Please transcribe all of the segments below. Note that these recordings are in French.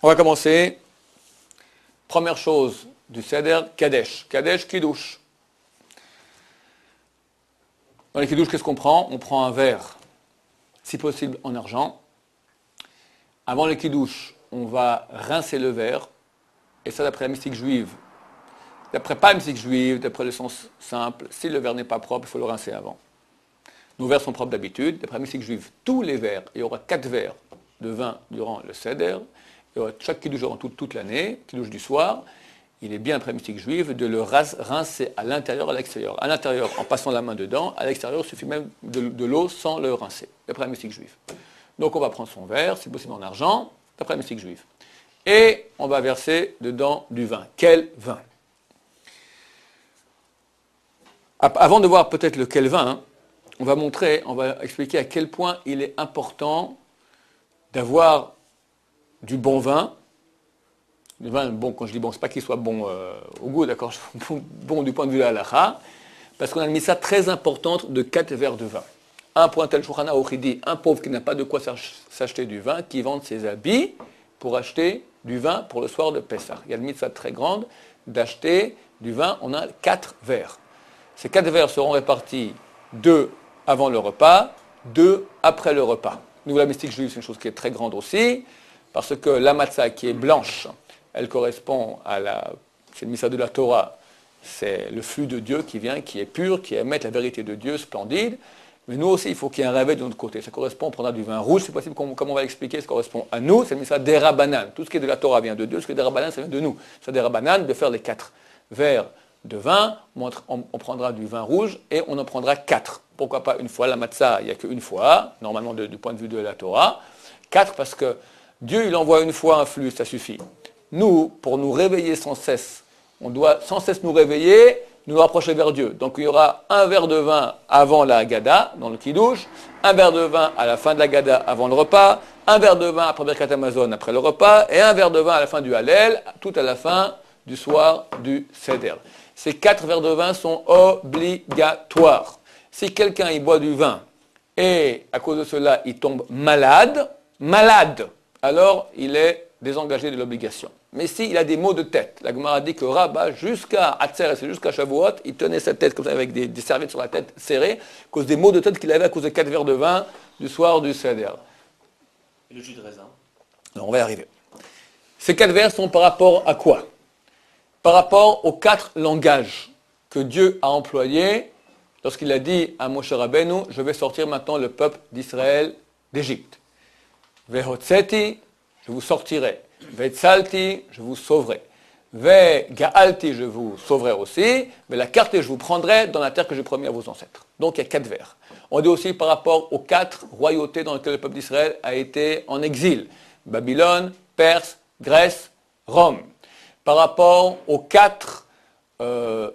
On va commencer. Première chose du Seder, Kadesh. Kadesh, Kiddush. Dans les Kiddush, qu'est-ce qu'on prend? On prend un verre, si possible en argent. Avant le Kiddush, on va rincer le verre. Et ça, d'après la mystique juive. D'après pas la mystique juive, d'après le sens simple, si le verre n'est pas propre, il faut le rincer avant. Nos verres sont propres d'habitude. D'après la mystique juive, tous les verres, il y aura 4 verres de vin durant le Seder. Il y aura chaque Kiddush durant toute l'année, Kiddush du soir. Il est bien, après la mystique juive, de le rincer à l'intérieur et à l'extérieur. À l'intérieur, en passant la main dedans. À l'extérieur, il suffit même de l'eau sans le rincer, d'après la mystique juive. Donc on va prendre son verre, si possible en argent, d'après la mystique juive. Et on va verser dedans du vin. Quel vin? Avant de voir peut-être le quel vin, on va expliquer à quel point il est important d'avoir du bon vin. Le vin, bon, quand je dis bon, c'est pas qu'il soit bon au goût, d'accord, bon du point de vue de la halakha, parce qu'on a mis ça très importante de 4 verres de vin. Un point tel Shulchan Aruch dit, un pauvre qui n'a pas de quoi s'acheter du vin, qui vende ses habits pour acheter du vin pour le soir de Pessah. Il y a une mitzvah très grande d'acheter du vin, on a 4 verres. Ces 4 verres seront répartis 2 avant le repas, 2 après le repas. Nous, la mystique juive, c'est une chose qui est très grande aussi, parce que la matzah qui est blanche, elle correspond c'est le mystère de la Torah, c'est le flux de Dieu qui vient, qui est pur, qui émet la vérité de Dieu, splendide. Mais nous aussi, il faut qu'il y ait un réveil de notre côté. Ça correspond, on prendra du vin rouge, c'est possible, comme on va l'expliquer, ça correspond à nous, c'est le mystère des Rabbanan. Tout ce qui est de la Torah vient de Dieu, ce qui est des Rabbanan, ça vient de nous. C'est des Rabbanan de faire les 4 verres de vin, on prendra du vin rouge et on en prendra 4. Pourquoi pas une fois? La matzah, il n'y a qu'une fois, normalement du point de vue de la Torah. 4 parce que Dieu, il envoie une fois un flux, ça suffit. Nous, pour nous réveiller sans cesse, on doit sans cesse nous réveiller, nous rapprocher vers Dieu. Donc il y aura un verre de vin avant la Haggadah, dans le Kiddush, un verre de vin à la fin de la Haggadah avant le repas, un verre de vin après Birkat Hamazon après le repas, et un verre de vin à la fin du Hallel, tout à la fin du soir du Seder. Ces 4 verres de vin sont obligatoires. Si quelqu'un y boit du vin et à cause de cela il tombe malade, alors il est désengagé de l'obligation. Mais s'il a des maux de tête, la Gemara dit que Rabba, jusqu'à Atzeres et jusqu'à Shavuot, il tenait sa tête comme ça avec des serviettes sur la tête serrées, à cause des maux de tête qu'il avait à cause de 4 verres de vin du soir du Seder. Et le jus de raisin? Alors on va y arriver. Ces 4 verres sont par rapport à quoi? Par rapport aux 4 langages que Dieu a employés lorsqu'il a dit à Moshe Rabbeinu, je vais sortir maintenant le peuple d'Israël d'Égypte. Vehotzeti, je vous sortirai. Vetzalti, je vous sauverai. Vegaalti, je vous sauverai aussi. Velakarti, je vous prendrai dans la terre que j'ai promis à vos ancêtres. Donc il y a 4 vers. On dit aussi par rapport aux 4 royautés dans lesquelles le peuple d'Israël a été en exil. Babylone, Perse, Grèce, Rome. Par rapport aux 4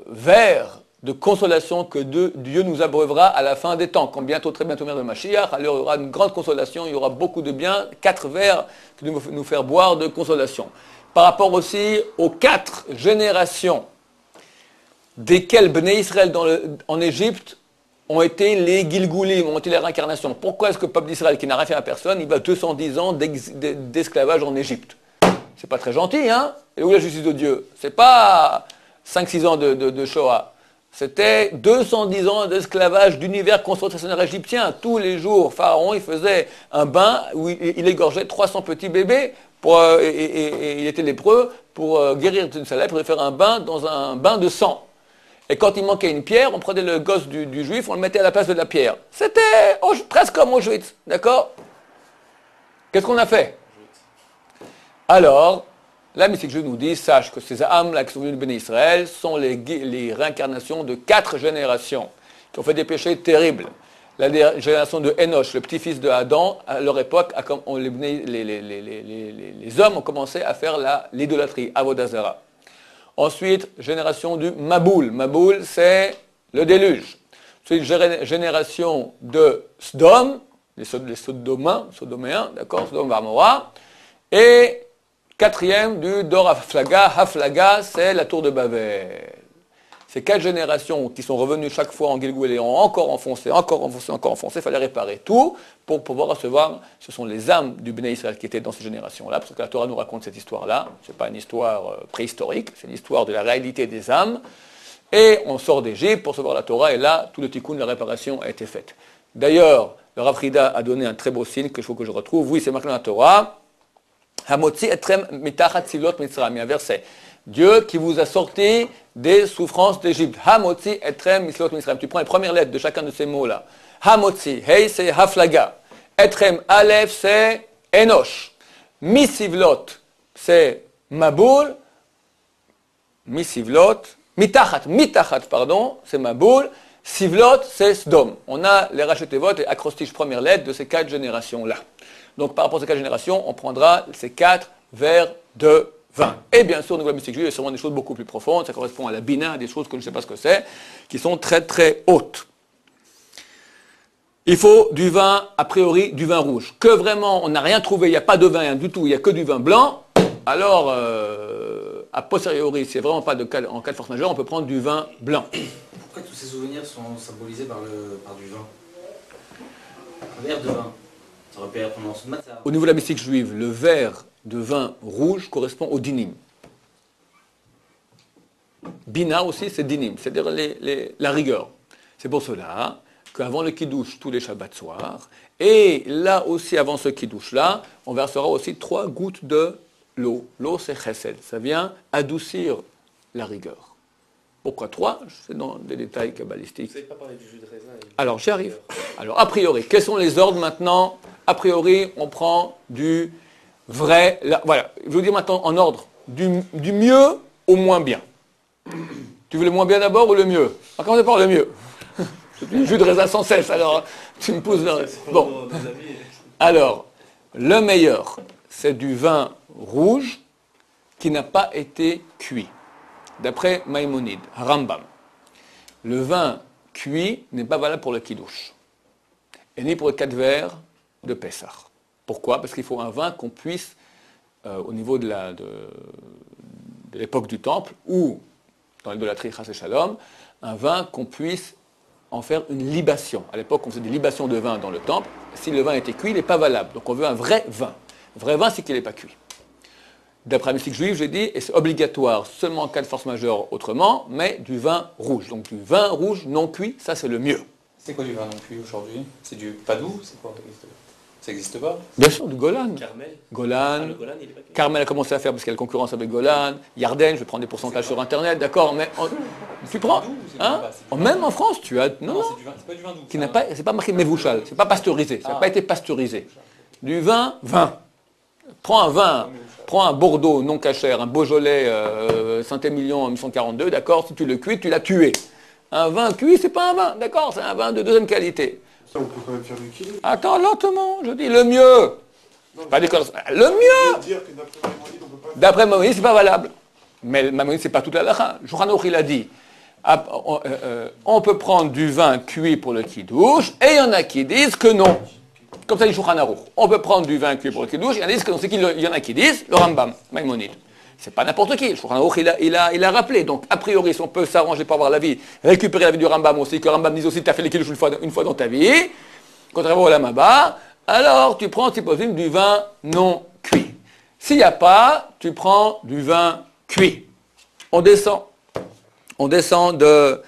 vers de consolation que Dieu nous abreuvera à la fin des temps. Quand très bientôt vient le Mashiach, alors il y aura une grande consolation, il y aura beaucoup de bien, 4 vers qui vont nous faire boire de consolation. Par rapport aussi aux 4 générations desquelles Bnei Israël en Égypte ont été les Gilgulim, ont été les réincarnations. Pourquoi est-ce que le peuple d'Israël, qui n'a rien fait à personne, il va 210 ans d'esclavage en Égypte? C'est pas très gentil, hein? Et où est la justice de Dieu? C'est pas 5-6 ans de Shoah. C'était 210 ans d'esclavage d'univers concentrationnaire égyptien. Tous les jours, Pharaon, il faisait un bain où il égorgeait 300 petits bébés et il était lépreux pour guérir d'une seule lèpre, il faire un bain dans un bain de sang. Et quand il manquait une pierre, on prenait le gosse du juif, on le mettait à la place de la pierre. C'était presque comme Auschwitz, d'accord? Qu'est-ce qu'on a fait? Alors, la mystique juive nous dit, sache que ces âmes-là qui sont venues de Béné Israël sont les réincarnations de 4 générations qui ont fait des péchés terribles. La génération de Enoch, le petit-fils de Adam, à leur époque, les hommes ont commencé à faire l'idolâtrie, Avodah Zarah. Ensuite, génération du Maboul. Maboul, c'est le déluge. Ensuite, génération de Sodome, les Sodoméens, d'accord, Sodome Varmora. Et 4e du Dor Haflaga. Haflaga, c'est la tour de Babel. Ces 4 générations qui sont revenues chaque fois en Gilgul et ont encore enfoncé, il fallait réparer tout pour pouvoir recevoir, ce sont les âmes du Bnei Israël qui étaient dans ces générations-là, parce que la Torah nous raconte cette histoire-là, ce n'est pas une histoire préhistorique, c'est l'histoire de la réalité des âmes, et on sort d'Égypte pour recevoir la Torah, et là, tout le tikkun, la réparation a été faite. D'ailleurs, le Rav Frida a donné un très beau signe qu'il faut que je retrouve, oui, c'est marqué dans la Torah, Hamotzi etrem mitachat silot mitzrayim, il y a un verset. Dieu qui vous a sorti des souffrances d'Égypte. Hamotzi etrem mitzlot mitzrayim. Tu prends les premières lettres de chacun de ces mots-là. Hamotzi, hey, c'est haflaga. Etrem, aleph, c'est enosh. Misivlot, c'est maboul. Misivlot, mitachat, pardon, c'est maboul. Sivlot, c'est sdom. On a les rachetevot et acrostiches premières lettres de ces 4 générations-là. Donc par rapport à ces 4 générations, on prendra ces 4 verres de vin. Et bien sûr, au niveau de la mystique juive, il y a sûrement des choses beaucoup plus profondes, ça correspond à la bina, des choses que je ne sais pas ce que c'est, qui sont très très hautes. Il faut du vin, a priori, du vin rouge. Que vraiment, on n'a rien trouvé, il n'y a pas de vin rien du tout, il n'y a que du vin blanc, alors, a posteriori, si c'est vraiment pas en cas de force majeure, on peut prendre du vin blanc. Pourquoi tous ces souvenirs sont symbolisés par du vin? Un verre de vin. Ça aurait pu être en dessous de matzah. Au niveau de la mystique juive, le verre de vin rouge correspond au dinim. Bina aussi, c'est dinim, c'est-à-dire la rigueur. C'est pour cela qu'avant le kiddush, tous les shabbats soirs, et là aussi, avant ce kiddush-là, on versera aussi 3 gouttes de l'eau. L'eau, c'est chesed. Ça vient adoucir la rigueur. Pourquoi 3? C'est dans des détails kabbalistiques. Vous n'avez pas parlé du jus de raisin. Alors, j'y arrive. Alors, a priori, quels sont les ordres maintenant? A priori, on prend du vrai... voilà, je vais vous dire maintenant en ordre. Du mieux au moins bien. Tu veux le moins bien d'abord ou le mieux? On va commencer par le mieux. Du jus de raisin sans cesse, alors tu me pousses vers... Bon. Alors, le meilleur, c'est du vin rouge qui n'a pas été cuit. D'après Maïmonide, Rambam. Le vin cuit n'est pas valable pour le kiddush. Et ni pour les 4 verres de Pessah. Pourquoi? Parce qu'il faut un vin qu'on puisse, au niveau de l'époque du temple, ou dans l'idolâtrie Chas et Shalom, un vin qu'on puisse en faire une libation. À l'époque, on faisait des libations de vin dans le temple. Si le vin était cuit, il n'est pas valable. Donc on veut un vrai vin. Vrai vin, c'est qu'il n'est pas cuit. D'après la mystique juive, j'ai dit, et c'est obligatoire seulement en cas de force majeure autrement, mais du vin rouge. Donc du vin rouge non cuit, ça c'est le mieux. C'est quoi du vin non cuit aujourd'hui? C'est du padou? C'est quoi? Ça n'existe pas? Bien sûr, du Golan. Carmel. Golan. Le Golan, il est pas cuit. Carmel a commencé à faire parce qu'il y a la concurrence avec Golan. Yarden, je vais prendre des pourcentages sur Internet, d'accord, mais tu prends, hein? Même en France, tu as... Non, c'est pas du vin doux. qui n'a pas, c'est pas marqué Mevouchal, c'est pas pasteurisé, ça n'a pas été pasteurisé. Du vin. Prends un vin, prends un Bordeaux non cachère, un Beaujolais Saint-Émilion en 1942, d'accord, si tu le cuis, tu l'as tué. Un vin cuit, c'est pas un vin, d'accord, c'est un vin de 2e qualité. Ça, on peut quand même faire du kilo. Attends, lentement, je dis le mieux. Pas d'école. Le mieux. Dire que d'après Maïmonide, on peut pas... D'après Maïmonide, c'est pas valable. Mais Maïmonide, c'est pas toute la lacha. Shulchan Aruch, il a dit, on peut prendre du vin cuit pour le kiddush, et il y en a qui disent que non. Comme ça dit Shulchan Aruch. On peut prendre du vin cuit pour le kiddush, il y en a qui disent que non. Il y en a qui disent le Rambam, Maïmonide. C'est pas n'importe qui. Shulchan Aruch, il a rappelé. Donc, a priori, si on peut s'arranger pour avoir l'avis, récupérer l'avis du Rambam aussi, que le Rambam dise aussi que tu as fait les kiddush une fois dans ta vie, contrairement au Lamaba, alors tu prends, si possible, du vin non cuit. S'il n'y a pas, tu prends du vin cuit. On descend de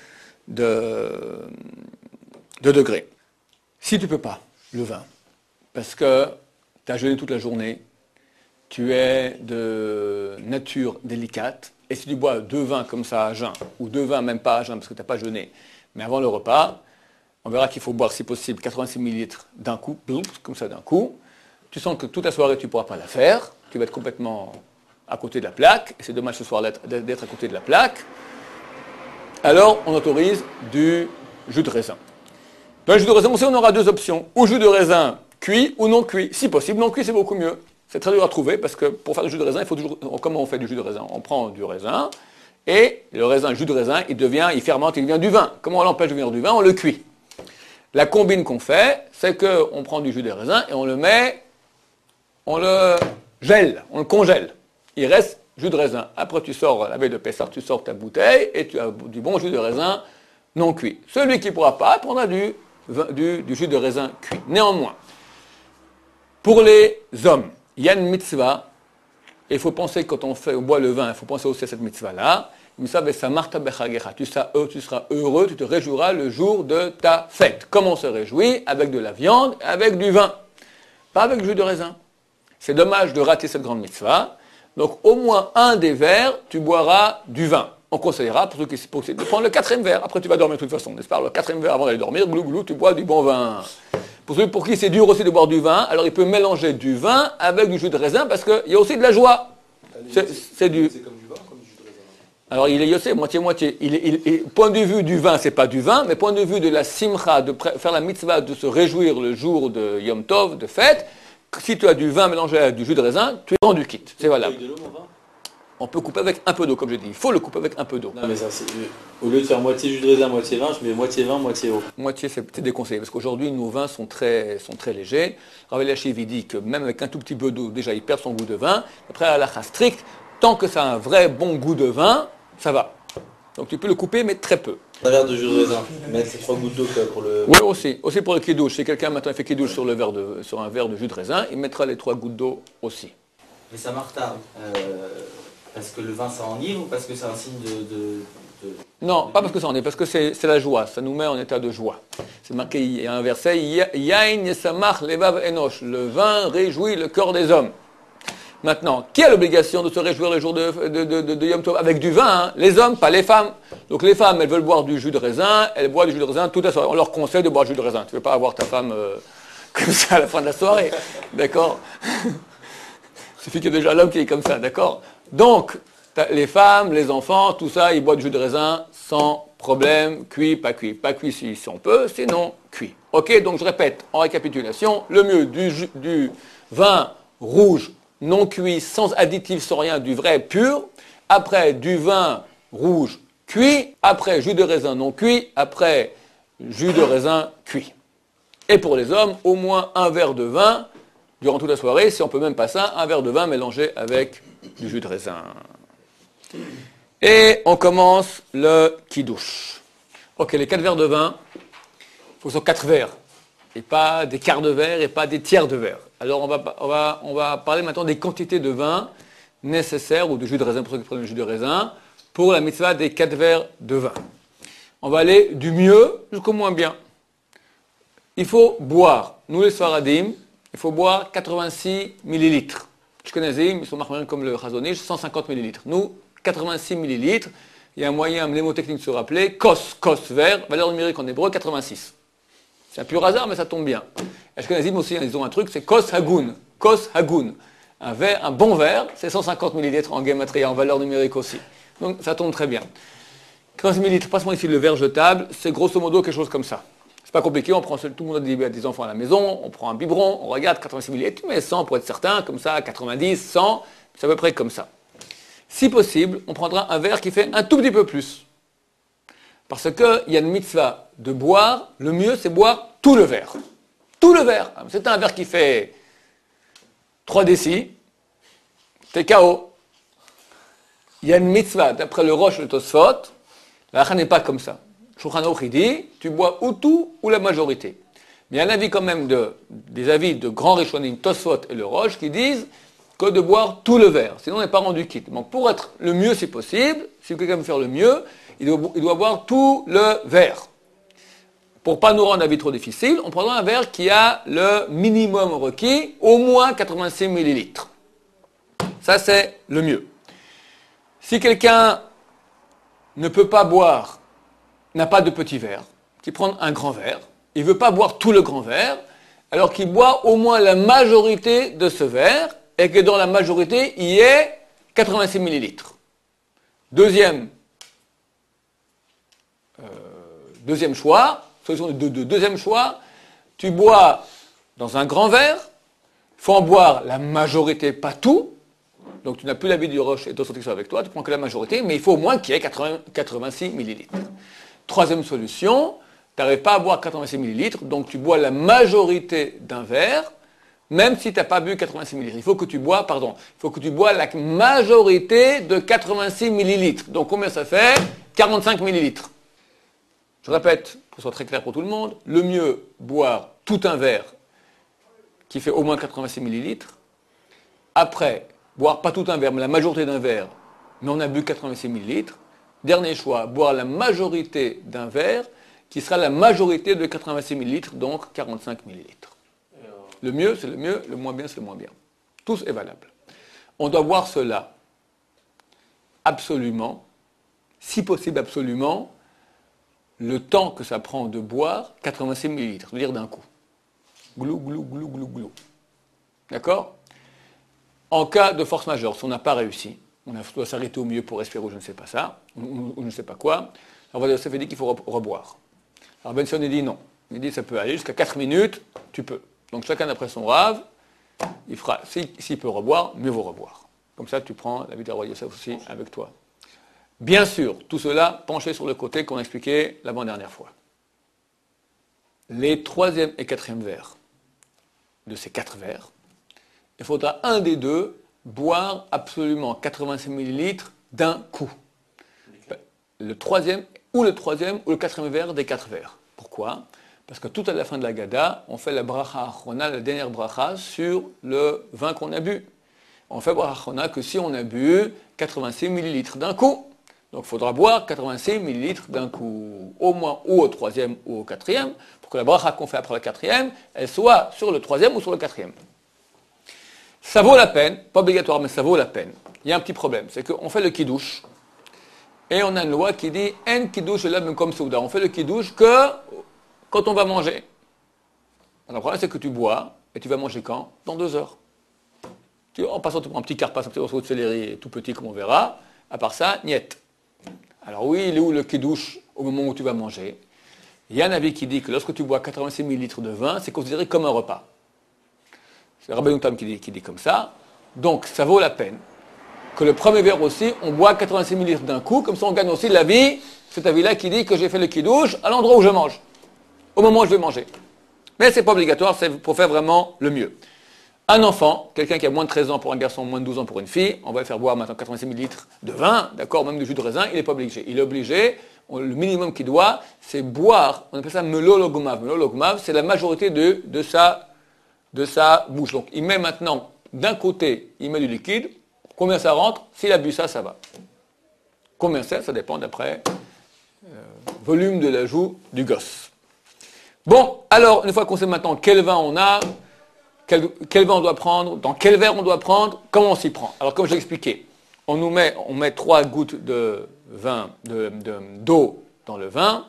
degrés. Si tu ne peux pas, le vin, parce que tu as jeûné toute la journée, tu es de nature délicate, et si tu bois 2 vins comme ça à jeun, ou 2 vins même pas à jeun parce que tu n'as pas jeûné, mais avant le repas, on verra qu'il faut boire si possible 86 ml d'un coup, comme ça d'un coup. Tu sens que toute la soirée tu ne pourras pas la faire, tu vas être complètement à côté de la plaque, et c'est dommage ce soir d'être à côté de la plaque. Alors on autorise du jus de raisin. Dans le jus de raisin aussi on aura 2 options, ou jus de raisin cuit ou non cuit. Si possible, non cuit c'est beaucoup mieux. C'est très dur à trouver parce que pour faire du jus de raisin, il faut toujours... Comment on fait du jus de raisin? On prend du raisin et le raisin, le jus de raisin, il fermente, il devient du vin. Comment on l'empêche de devenir du vin? On le cuit. La combine qu'on fait, c'est qu'on prend du jus de raisin et on le gèle, on le congèle. Il reste jus de raisin. Après, tu sors, la veille de Pessah, tu sors ta bouteille et tu as du bon jus de raisin non cuit. Celui qui ne pourra pas prendra du jus de raisin cuit. Néanmoins, pour les hommes, il y a une mitzvah, et il faut penser, quand on boit le vin, il faut penser aussi à cette mitzvah-là. Tu seras heureux, tu te réjouiras le jour de ta fête. Comment on se réjouit? Avec de la viande, avec du vin. Pas avec du jus de raisin. C'est dommage de rater cette grande mitzvah. Donc au moins un des verres, tu boiras du vin. On conseillera pour ceux qui possible de prendre le 4e verre. Après tu vas dormir de toute façon, n'est-ce pas? Le 4e verre avant d'aller dormir, glou glou, tu bois du bon vin. Pour ceux pour qui c'est dur aussi de boire du vin, alors il peut mélanger du vin avec du jus de raisin parce qu'il y a aussi de la joie. C'est du... C'est comme du vin, comme du jus de raisin. Alors il est yossé, moitié-moitié. Point de vue du vin, c'est pas du vin, mais point de vue de la simcha, de faire la mitzvah, de se réjouir le jour de Yom Tov, de fête, si tu as du vin mélangé avec du jus de raisin, tu es rendu quitte. C'est valable. Avec de l'eau, mon vin. On peut couper avec un peu d'eau, comme je dis. Il faut le couper avec un peu d'eau. Non, mais ça, c'est. Au lieu de faire moitié jus de raisin, moitié vin, je mets moitié vin, moitié eau. Moitié, c'est déconseillé, parce qu'aujourd'hui, nos vins sont très légers. Rav Eliashiv, il dit que même avec un tout petit peu d'eau, déjà, il perd son goût de vin. Après, à la halakha stricte, tant que ça a un vrai bon goût de vin, ça va. Donc tu peux le couper, mais très peu. Un verre de jus de raisin, mettre 3 gouttes d'eau pour le. Oui, aussi pour le kidouche. Si quelqu'un maintenant fait kidouche sur un verre de jus de raisin, il mettra les 3 gouttes d'eau aussi. Mais ça martarde. Parce que le vin ça enivre ou parce que c'est un signe de... Non, pas parce que ça en est, parce que c'est la joie, ça nous met en état de joie. C'est marqué, il y a un verset, Yain yesamach levav enosh, le vin réjouit le cœur des hommes. Maintenant, qui a l'obligation de se réjouir le jour de Yom Tov avec du vin, hein? Les hommes, pas les femmes. Donc les femmes, elles veulent boire du jus de raisin, elles boivent du jus de raisin toute la soirée. On leur conseille de boire du jus de raisin. Tu ne veux pas avoir ta femme comme ça à la fin de la soirée, d'accord? Il suffit qu'il y ait déjà l'homme qui est comme ça, d'accord? Donc, les femmes, les enfants, tout ça, ils boivent du jus de raisin sans problème, cuit, pas cuit. Pas cuit si on peut, sinon cuit. Ok, donc je répète, en récapitulation, le mieux du vin rouge non cuit, sans additifs, sans rien, du vrai pur. Après, du vin rouge cuit. Après, jus de raisin non cuit. Après, jus de raisin cuit. Et pour les hommes, au moins un verre de vin durant toute la soirée. Si on peut même pas ça, un verre de vin mélangé avec du jus de raisin. Et on commence le kidouche. Ok, les 4 verres de vin, il faut que ce soit 4 verres. Et pas des quarts de verre et pas des tiers de verre. Alors on va parler maintenant des quantités de vin nécessaires, ou de jus de raisin pour ceux qui prennent le jus de raisin, pour la mitzvah des 4 verres de vin. On va aller du mieux jusqu'au moins bien. Il faut boire, nous les Sfaradim, il faut boire 86 millilitres. Ashkenazim, ils sont marqués comme le Chazon Ish, 150 millilitres. Nous, 86 millilitres. Il y a un moyen mnémotechnique de se rappeler, kos verre, valeur numérique en hébreu, 86. C'est un pur hasard, mais ça tombe bien. Ashkenazim aussi, ils ont un truc, c'est kos hagoun. Kos hagoun. Un bon verre, c'est 150 millilitres en gematria, en valeur numérique aussi. Donc ça tombe très bien. 86 millilitres, passe-moi ici le verre jetable, c'est grosso modo quelque chose comme ça. C'est pas compliqué, on prend tout le monde a des enfants à la maison, on prend un biberon, on regarde 86 millilitres, mais 100 pour être certain, comme ça, 90, 100, c'est à peu près comme ça. Si possible, on prendra un verre qui fait un tout petit peu plus. Parce qu'il y a une mitzvah de boire, le mieux c'est boire tout le verre. Tout le verre. C'est un verre qui fait 3 décis, t'es KO. Il y a une mitzvah, d'après le Rosh le Tosfot, la halakha n'est pas comme ça. Shulchan Aruch il dit, tu bois ou tout ou la majorité. Mais il y a un avis quand même des avis de grands Rishonim, Tosfot et le Rosh, qui disent que de boire tout le verre, sinon on n'est pas rendu quitte. Donc pour être le mieux si possible, si quelqu'un veut faire le mieux, il doit boire tout le verre. Pour ne pas nous rendre la vie trop difficile, on prendra un verre qui a le minimum requis, au moins 86 millilitres. Ça c'est le mieux. Si quelqu'un ne peut pas boire, n'a pas de petit verre, qui prend un grand verre, il ne veut pas boire tout le grand verre, alors qu'il boit au moins la majorité de ce verre, et que dans la majorité, il y ait 86 millilitres. Deuxième choix, solution de deuxième choix, tu bois dans un grand verre, il faut en boire la majorité, pas tout, donc tu n'as plus l'avis du Roche et d'autres qui sont avec toi, tu prends que la majorité, mais il faut au moins qu'il y ait 86 millilitres. Troisième solution, tu n'arrives pas à boire 86 millilitres, donc tu bois la majorité d'un verre, même si tu n'as pas bu 86 millilitres. Il faut que tu bois la majorité de 86 millilitres. Donc combien ça fait? 45 millilitres. Je répète, pour que ce soit très clair pour tout le monde, le mieux, boire tout un verre qui fait au moins 86 millilitres. Après, boire pas tout un verre, mais la majorité d'un verre, mais on a bu 86 millilitres. Dernier choix, boire la majorité d'un verre qui sera la majorité de 86 millilitres, donc 45 millilitres. Le mieux, c'est le mieux, le moins bien, c'est le moins bien. Tous est valable. On doit boire cela absolument, si possible absolument, le temps que ça prend de boire 86 millilitres, c'est-à-dire d'un coup. Glou, glou, glou, glou, glou. D'accord? En cas de force majeure, si on n'a pas réussi, on doit s'arrêter au milieu pour respirer ou je ne sais pas ça, ou je ne sais pas quoi, alors Yosef dit qu'il faut reboire. Alors Ben Sion dit non. Il dit ça peut aller jusqu'à 4 minutes, tu peux. Donc chacun d'après son rave, il fera, s'il peut reboire, mieux vaut reboire. Comme ça tu prends la vie de roi Yosef aussi avec toi. Bien sûr, tout cela penché sur le côté qu'on a expliqué l'avant-dernière fois. Les 3e et 4e verres de ces 4 verres, il faudra un des deux boire absolument 85 millilitres d'un coup. Le 3e ou le 4e verre des 4 verres. Pourquoi? Parce que tout à la fin de la Gada, on fait la bracha achrona, la dernière bracha sur le vin qu'on a bu. On fait bracha achrona que si on a bu 86 millilitres d'un coup. Donc il faudra boire 86 millilitres d'un coup, au moins ou au 3e ou au 4e, pour que la bracha qu'on fait après le 4e, elle soit sur le 3e ou sur le 4e. Ça vaut la peine, pas obligatoire, mais ça vaut la peine. Il y a un petit problème, c'est qu'on fait le kiddush, et on a une loi qui dit « En kiddush là même comme souda ». On fait le kiddush que quand on va manger. Alors, le problème, c'est que tu bois, et tu vas manger quand? Dans 2 heures. En passant, tu prends un petit carpas, un petit morceau de céleri, tout petit comme on verra. À part ça, niet. Alors oui, il est où le kiddush au moment où tu vas manger? Il y a un avis qui dit que lorsque tu bois 86 millilitres de vin, c'est considéré comme un repas. C'est Rabbeinu Tam qui dit comme ça. Donc, ça vaut la peine que le premier verre aussi, on boit 86 millilitres d'un coup, comme ça on gagne aussi l'avis, cet avis-là qui dit que j'ai fait le kiddush à l'endroit où je mange, au moment où je vais manger. Mais c'est pas obligatoire, c'est pour faire vraiment le mieux. Un enfant, quelqu'un qui a moins de 13 ans pour un garçon, moins de 12 ans pour une fille, on va le faire boire maintenant 86 millilitres de vin, d'accord, même du jus de raisin, il n'est pas obligé. Il est obligé, le minimum qu'il doit, c'est boire, on appelle ça melologmav. Melologmav, c'est la majorité de sa bouche. Donc il met maintenant, d'un côté, il met du liquide, combien ça rentre? S'il a bu ça, ça va. Combien c'est? Ça dépend d'après volume de l'ajout du gosse. Bon, alors, une fois qu'on sait maintenant quel vin on a, quel vin on doit prendre, dans quel verre on doit prendre, comment on s'y prend? Alors, comme je l'ai expliqué, on met 3 gouttes de vin, d'eau dans le vin.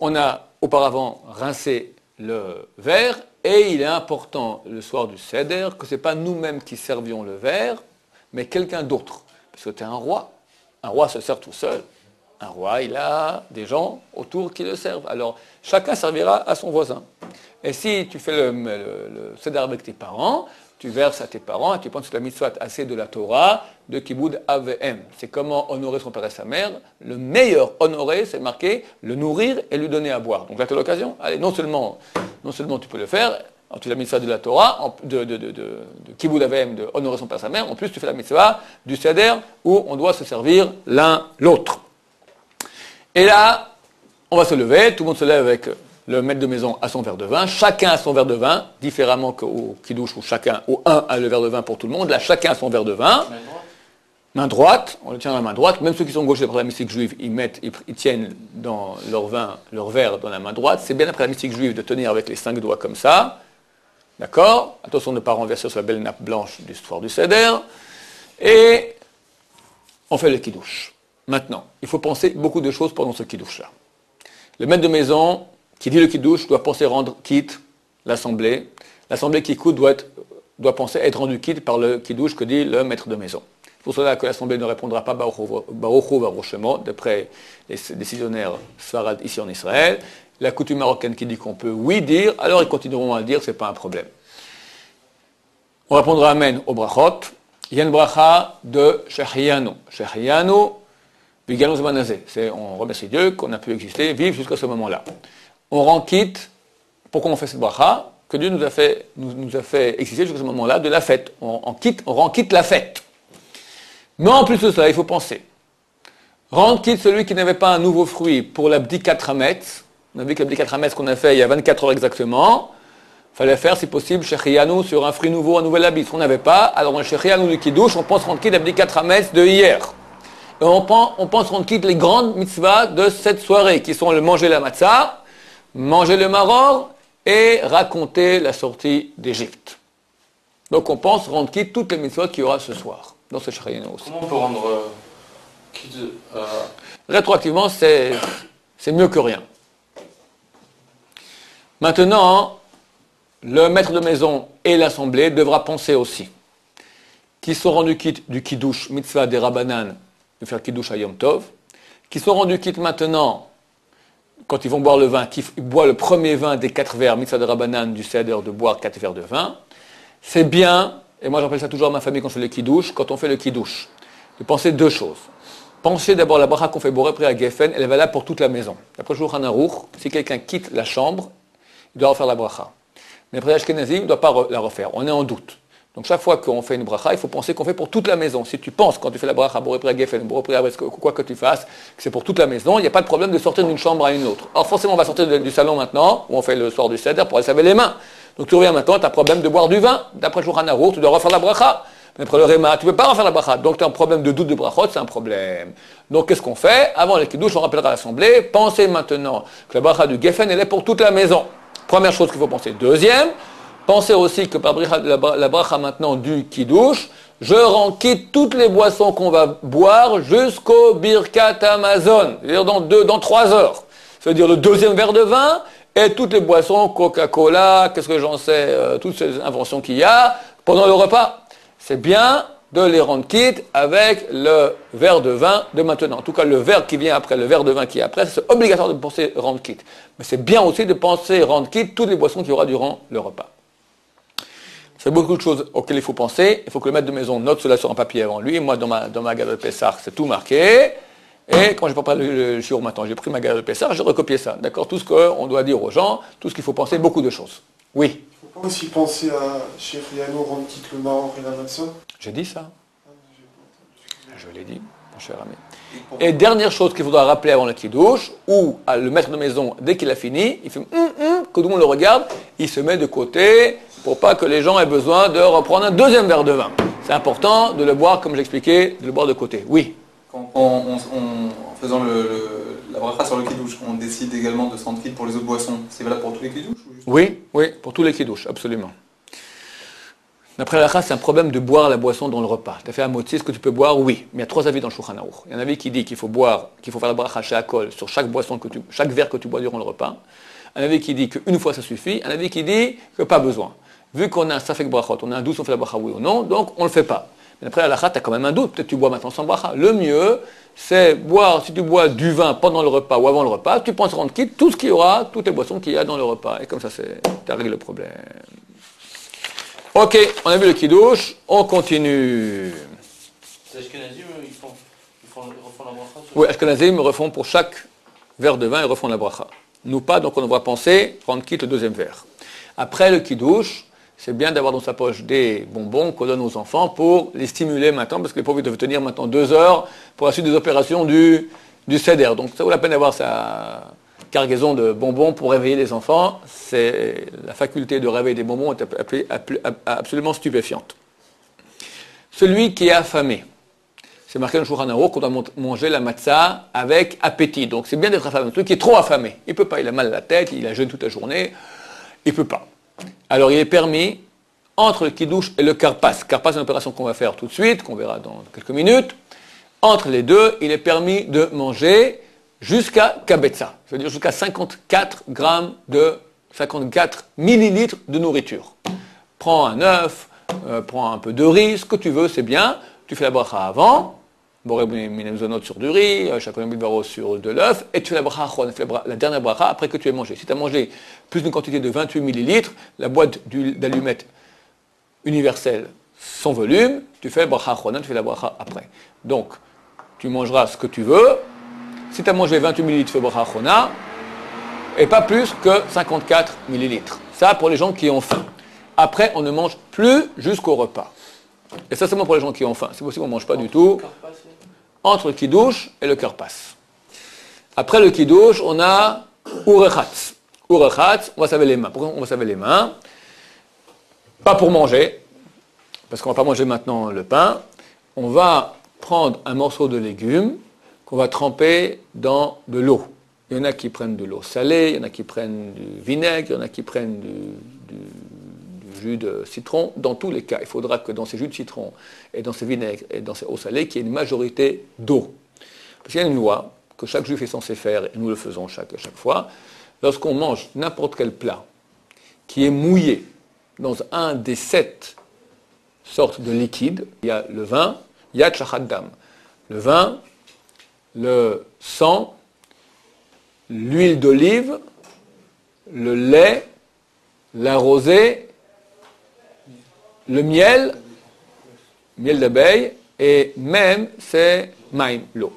On a auparavant rincé le verre, et il est important, le soir du Seder, que ce n'est pas nous-mêmes qui servions le verre, mais quelqu'un d'autre. Parce que tu es un roi. Un roi se sert tout seul. Un roi, il a des gens autour qui le servent. Alors, chacun servira à son voisin. Et si tu fais le Seder avec tes parents, tu verses à tes parents et tu penses que la mitzvah assez de la Torah, de Kibud Avem. C'est comment honorer son père et sa mère. Le meilleur honorer, c'est marqué le nourrir et lui donner à boire. Donc là, tu as l'occasion. Allez, non seulement tu peux le faire, tu fais la mitzvah de la Torah, de Kibud Avem, de honorer son père et sa mère. En plus, tu fais la mitzvah du Seder où on doit se servir l'un l'autre. Et là, on va se lever, tout le monde se lève avec le maître de maison à son verre de vin, chacun a son verre de vin, différemment qu'au kiddush où un a le verre de vin pour tout le monde, là chacun a son verre de vin. Main droite, on le tient dans la main droite, même ceux qui sont gauchers d'après la mystique juive, ils tiennent dans leur verre dans la main droite. C'est bien après la mystique juive de tenir avec les 5 doigts comme ça, d'accord? Attention de ne pas renverser sur la belle nappe blanche du soir du Seder, et on fait le kiddush. Maintenant, il faut penser beaucoup de choses pendant ce kiddush-là. Le maître de maison qui dit le kiddush doit penser rendre quitte l'assemblée. L'assemblée qui écoute doit penser être rendue quitte par le kiddush que dit le maître de maison. C'est pour cela que l'assemblée ne répondra pas Baruch Hu d'après les décisionnaires Sfarad ici en Israël. La coutume marocaine qui dit qu'on peut oui dire, alors ils continueront à le dire, c'est pas un problème. On répondra Amen au brachot. Il y a une bracha de Shechianu. Shechianu, Vigano Zmanazé. On remercie Dieu qu'on a pu exister, vivre jusqu'à ce moment-là. On rend quitte. Pourquoi on fait cette bracha? que Dieu nous a fait exister jusqu'à ce moment-là de la fête. On rend quitte la fête. Mais en plus de cela, il faut penser. Rendre quitte celui qui n'avait pas un nouveau fruit pour l'abdikat hametz. On a vu que l'abdikat hametz qu'on a fait il y a 24 heures exactement. Il fallait faire, si possible, shechianu sur un fruit nouveau, un nouvel habit. Si on n'avait pas, alors on shechianu du kiddush, on pense rendre quitte l'abdikat hametz de hier. Et on pense rendre quitte les grandes mitzvahs de cette soirée, qui sont le manger la matzah, manger le maror et raconter la sortie d'Égypte. Donc on pense rendre quitte toutes les mitzvahs qu'il y aura ce soir, dans ce shechianu aussi. Comment on peut rendre quitte Rétroactivement, c'est mieux que rien. Maintenant, le maître de maison et l'assemblée devra penser aussi qu'ils sont rendus quitte du kiddush mitzvah des rabbanan de faire kiddush à Yom Tov, qu'ils sont rendus quitte maintenant quand ils vont boire le vin, qu'ils boivent le premier vin des 4 verres mitzvah des rabbanan du seder de boire 4 verres de vin. C'est bien, et moi j'appelle ça toujours à ma famille quand je fais le kiddush, quand on fait le kiddush, de penser 2 choses. Pensez d'abord la bracha qu'on fait boré près à Geffen, elle est valable pour toute la maison. D'après le Shulchan Aruch, si quelqu'un quitte la chambre, il doit refaire la bracha. Mais après l'Ashkenazi, il ne doit pas la refaire. On est en doute. Donc chaque fois qu'on fait une bracha, il faut penser qu'on fait pour toute la maison. Si tu penses, quand tu fais la bracha boré près à Geffen, boré près à quoi que tu fasses, que c'est pour toute la maison, il n'y a pas de problème de sortir d'une chambre à une autre. Alors forcément, on va sortir du salon maintenant, où on fait le soir du seder, pour aller se laver les mains. Donc tu reviens maintenant, tu as problème de boire du vin. D'après le Shulchan Aruch, tu dois refaire la bracha. Mais après le Réma, tu ne peux pas refaire la bracha. Donc tu as un problème de doute de brachot, c'est un problème. Donc qu'est-ce qu'on fait? Avant les kiddush, on rappellera à l'assemblée, pensez maintenant que la bracha du Geffen, elle est pour toute la maison. Première chose qu'il faut penser. Deuxième, pensez aussi que par la bracha maintenant du kiddush, je rends quitte toutes les boissons qu'on va boire jusqu'au Birkat Hamazon, c'est-à-dire dans 3 heures. C'est-à-dire le 2e verre de vin et toutes les boissons, Coca-Cola, qu'est-ce que j'en sais, toutes ces inventions qu'il y a pendant le repas. C'est bien de les rendre quittes avec le verre de vin de maintenant. En tout cas, le verre qui vient après, le verre de vin qui est après, c'est obligatoire de penser rendre quitte. Mais c'est bien aussi de penser rendre quitte toutes les boissons qu'il y aura durant le repas. C'est beaucoup de choses auxquelles il faut penser. Il faut que le maître de maison note cela sur un papier avant lui. Moi, dans ma gare de Pessah, c'est tout marqué. Et quand je vais préparer le shiur maintenant, j'ai pris ma gare de Pessah, j'ai recopié ça. D'accord? Tout ce qu'on doit dire aux gens, tout ce qu'il faut penser, beaucoup de choses. Oui. Il ne faut pas aussi penser à Shechianu, rendre quitte le maror et la matzah. J'ai dit ça. Je l'ai dit, mon cher ami. Et dernière chose qu'il faudra rappeler avant le kiddush, où le maître de maison, dès qu'il a fini, il fait que tout le monde le regarde, il se met de côté pour pas que les gens aient besoin de reprendre un 2e verre de vin. C'est important de le boire, comme j'expliquais, de le boire de côté. Oui. En faisant la bracha sur le kiddush, on décide également de se rendre quitte pour les autres boissons. C'est valable pour tous les kiddush ou juste... Oui, pour tous les kiddush, absolument. D'après la race, c'est un problème de boire la boisson dans le repas. Tu as fait un motzi, est-ce que tu peux boire? Oui. Mais il y a 3 avis dans le Shulchan Aruch. Il y a un avis qui dit qu'il faut faire la bracha chez Akol sur chaque verre que tu bois durant le repas. Un avis qui dit qu'une fois ça suffit. Un avis qui dit que pas besoin. Vu qu'on a un safek brachot, on a un doute si on fait la bracha oui ou non, donc on ne le fait pas. Mais d'après la halakha, tu as quand même un doute. Peut-être tu bois maintenant sans bracha. Le mieux, c'est boire, si tu bois du vin pendant le repas ou avant le repas, tu penses rendre quitte tout ce qu'il y aura, toutes les boissons qu'il y a dans le repas. Et comme ça, tu as réglé le problème. Ok, on a vu le kiddush, on continue. Les Ashkenazim, ils refont la bracha. Oui, Ashkenazim refont pour chaque verre de vin, ils refont la bracha. Nous pas, donc on devra penser rendre quitte le 2e verre. Après le kiddush, c'est bien d'avoir dans sa poche des bonbons qu'on donne aux enfants pour les stimuler maintenant, parce que les pauvres doivent tenir maintenant 2 heures pour la suite des opérations du seder. Donc ça vaut la peine d'avoir sa cargaison de bonbons pour réveiller les enfants. La faculté de réveiller des bonbons est absolument stupéfiante. Celui qui est affamé, c'est marqué dans le Shulchan Aruch qu'on doit manger la matzah avec appétit. Donc c'est bien d'être affamé. Celui qui est trop affamé, il ne peut pas, il a mal à la tête, il a jeûné toute la journée, il ne peut pas. Alors il est permis, entre le kiddush et le karpas. Karpas, c'est une opération qu'on va faire tout de suite, qu'on verra dans quelques minutes. Entre les deux, il est permis de manger jusqu'à kabetza, c'est-à-dire jusqu'à 54 millilitres de nourriture. Prends un œuf, prends un peu de riz, ce que tu veux, c'est bien. Tu fais la bracha avant, boré minamzonot sur du riz, chakonim bilbaro sur de l'œuf, et tu fais la bracha achron, la dernière bracha après que tu aies mangé. Si tu as mangé plus d'une quantité de 28 millilitres, la boîte d'allumettes universelle, son volume, tu fais la bracha achron, tu fais la bracha après. Donc, tu mangeras ce que tu veux. Si tu as mangé 28 millilitres, tu fais bracha achron, et pas plus que 54 millilitres. Ça, pour les gens qui ont faim. Après, on ne mange plus jusqu'au repas. Et ça, seulement pour les gens qui ont faim. C'est possible, on ne mange pas du tout. Entre le kiddush et le karpas. Après le kiddush, on a urechatz. Urechatz, on va se laver les mains. Pourquoi on va se laver les mains? Pas pour manger, parce qu'on ne va pas manger maintenant le pain. On va prendre un morceau de légumes qu'on va tremper dans de l'eau. Il y en a qui prennent de l'eau salée, il y en a qui prennent du vinaigre, il y en a qui prennent du jus de citron. Dans tous les cas, il faudra que dans ces jus de citron et dans ces vinaigres et dans ces eaux salées, qu'il y ait une majorité d'eau. Parce qu'il y a une loi que chaque juif est censé faire, et nous le faisons chaque fois. Lorsqu'on mange n'importe quel plat qui est mouillé dans un des 7 sortes de liquides, il y a le vin, il y a tchachaddam. Le vin, le sang, l'huile d'olive, le lait, la rosée, le miel d'abeille, et même c'est maïm, l'eau.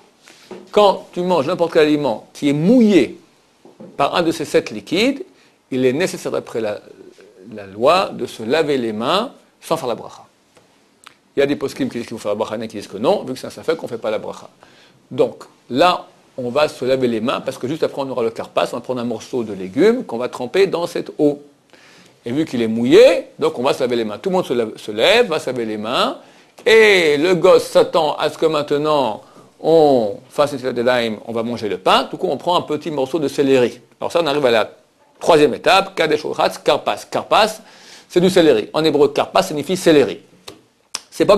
Quand tu manges n'importe quel aliment qui est mouillé par un de ces 7 liquides, il est nécessaire d'après la loi de se laver les mains sans faire la bracha. Il y a des poskim qui disent qu'il faut faire la bracha, et qui disent que non, vu que c'est un safek, qu'on ne fait pas la bracha. Donc là, on va se laver les mains parce que juste après on aura le karpas, on va prendre un morceau de légumes qu'on va tremper dans cette eau. Et vu qu'il est mouillé, donc on va se laver les mains. Tout le monde se lève, va se laver les mains, et le gosse s'attend à ce que maintenant on fasse une salade de daim, on va manger le pain, du coup on prend un petit morceau de céleri. Alors ça on arrive à la 3e étape, kadesh ochatz, karpas. Karpas, c'est du céleri. En hébreu, karpas signifie céleri. C'est pas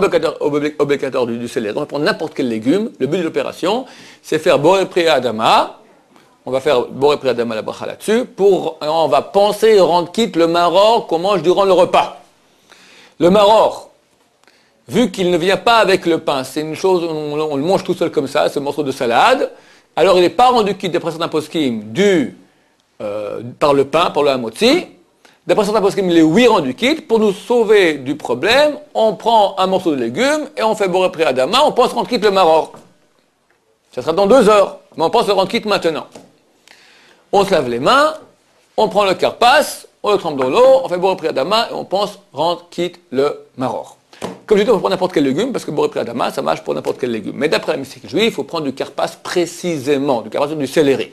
obligatoire du céleri. On va prendre n'importe quel légume. Le but de l'opération, c'est faire boré pri adama. On va faire boré pri adama la bracha là-dessus. On va penser rendre quitte le maror qu'on mange durant le repas. Le maror, vu qu'il ne vient pas avec le pain, c'est une chose, on le mange tout seul comme ça, ce morceau de salade. Alors il n'est pas rendu quitte d'après certains poskim par le pain, par le hamotzi. D'après certains poskim, il est oui rendu quitte. Pour nous sauver du problème, on prend un morceau de légumes et on fait boré pri adama, on pense rendre quitte le maror. Ça sera dans 2 heures, mais on pense le rendre quitte maintenant. On se lave les mains, on prend le karpas, on le trempe dans l'eau, on fait boré pri adama et on pense rendre quitte le maror. Comme je dis, on peut prendre n'importe quel légume, parce que boré pri adama, ça marche pour n'importe quel légume. Mais d'après la mystique juive, il faut prendre du karpas précisément, du karpas du céleri.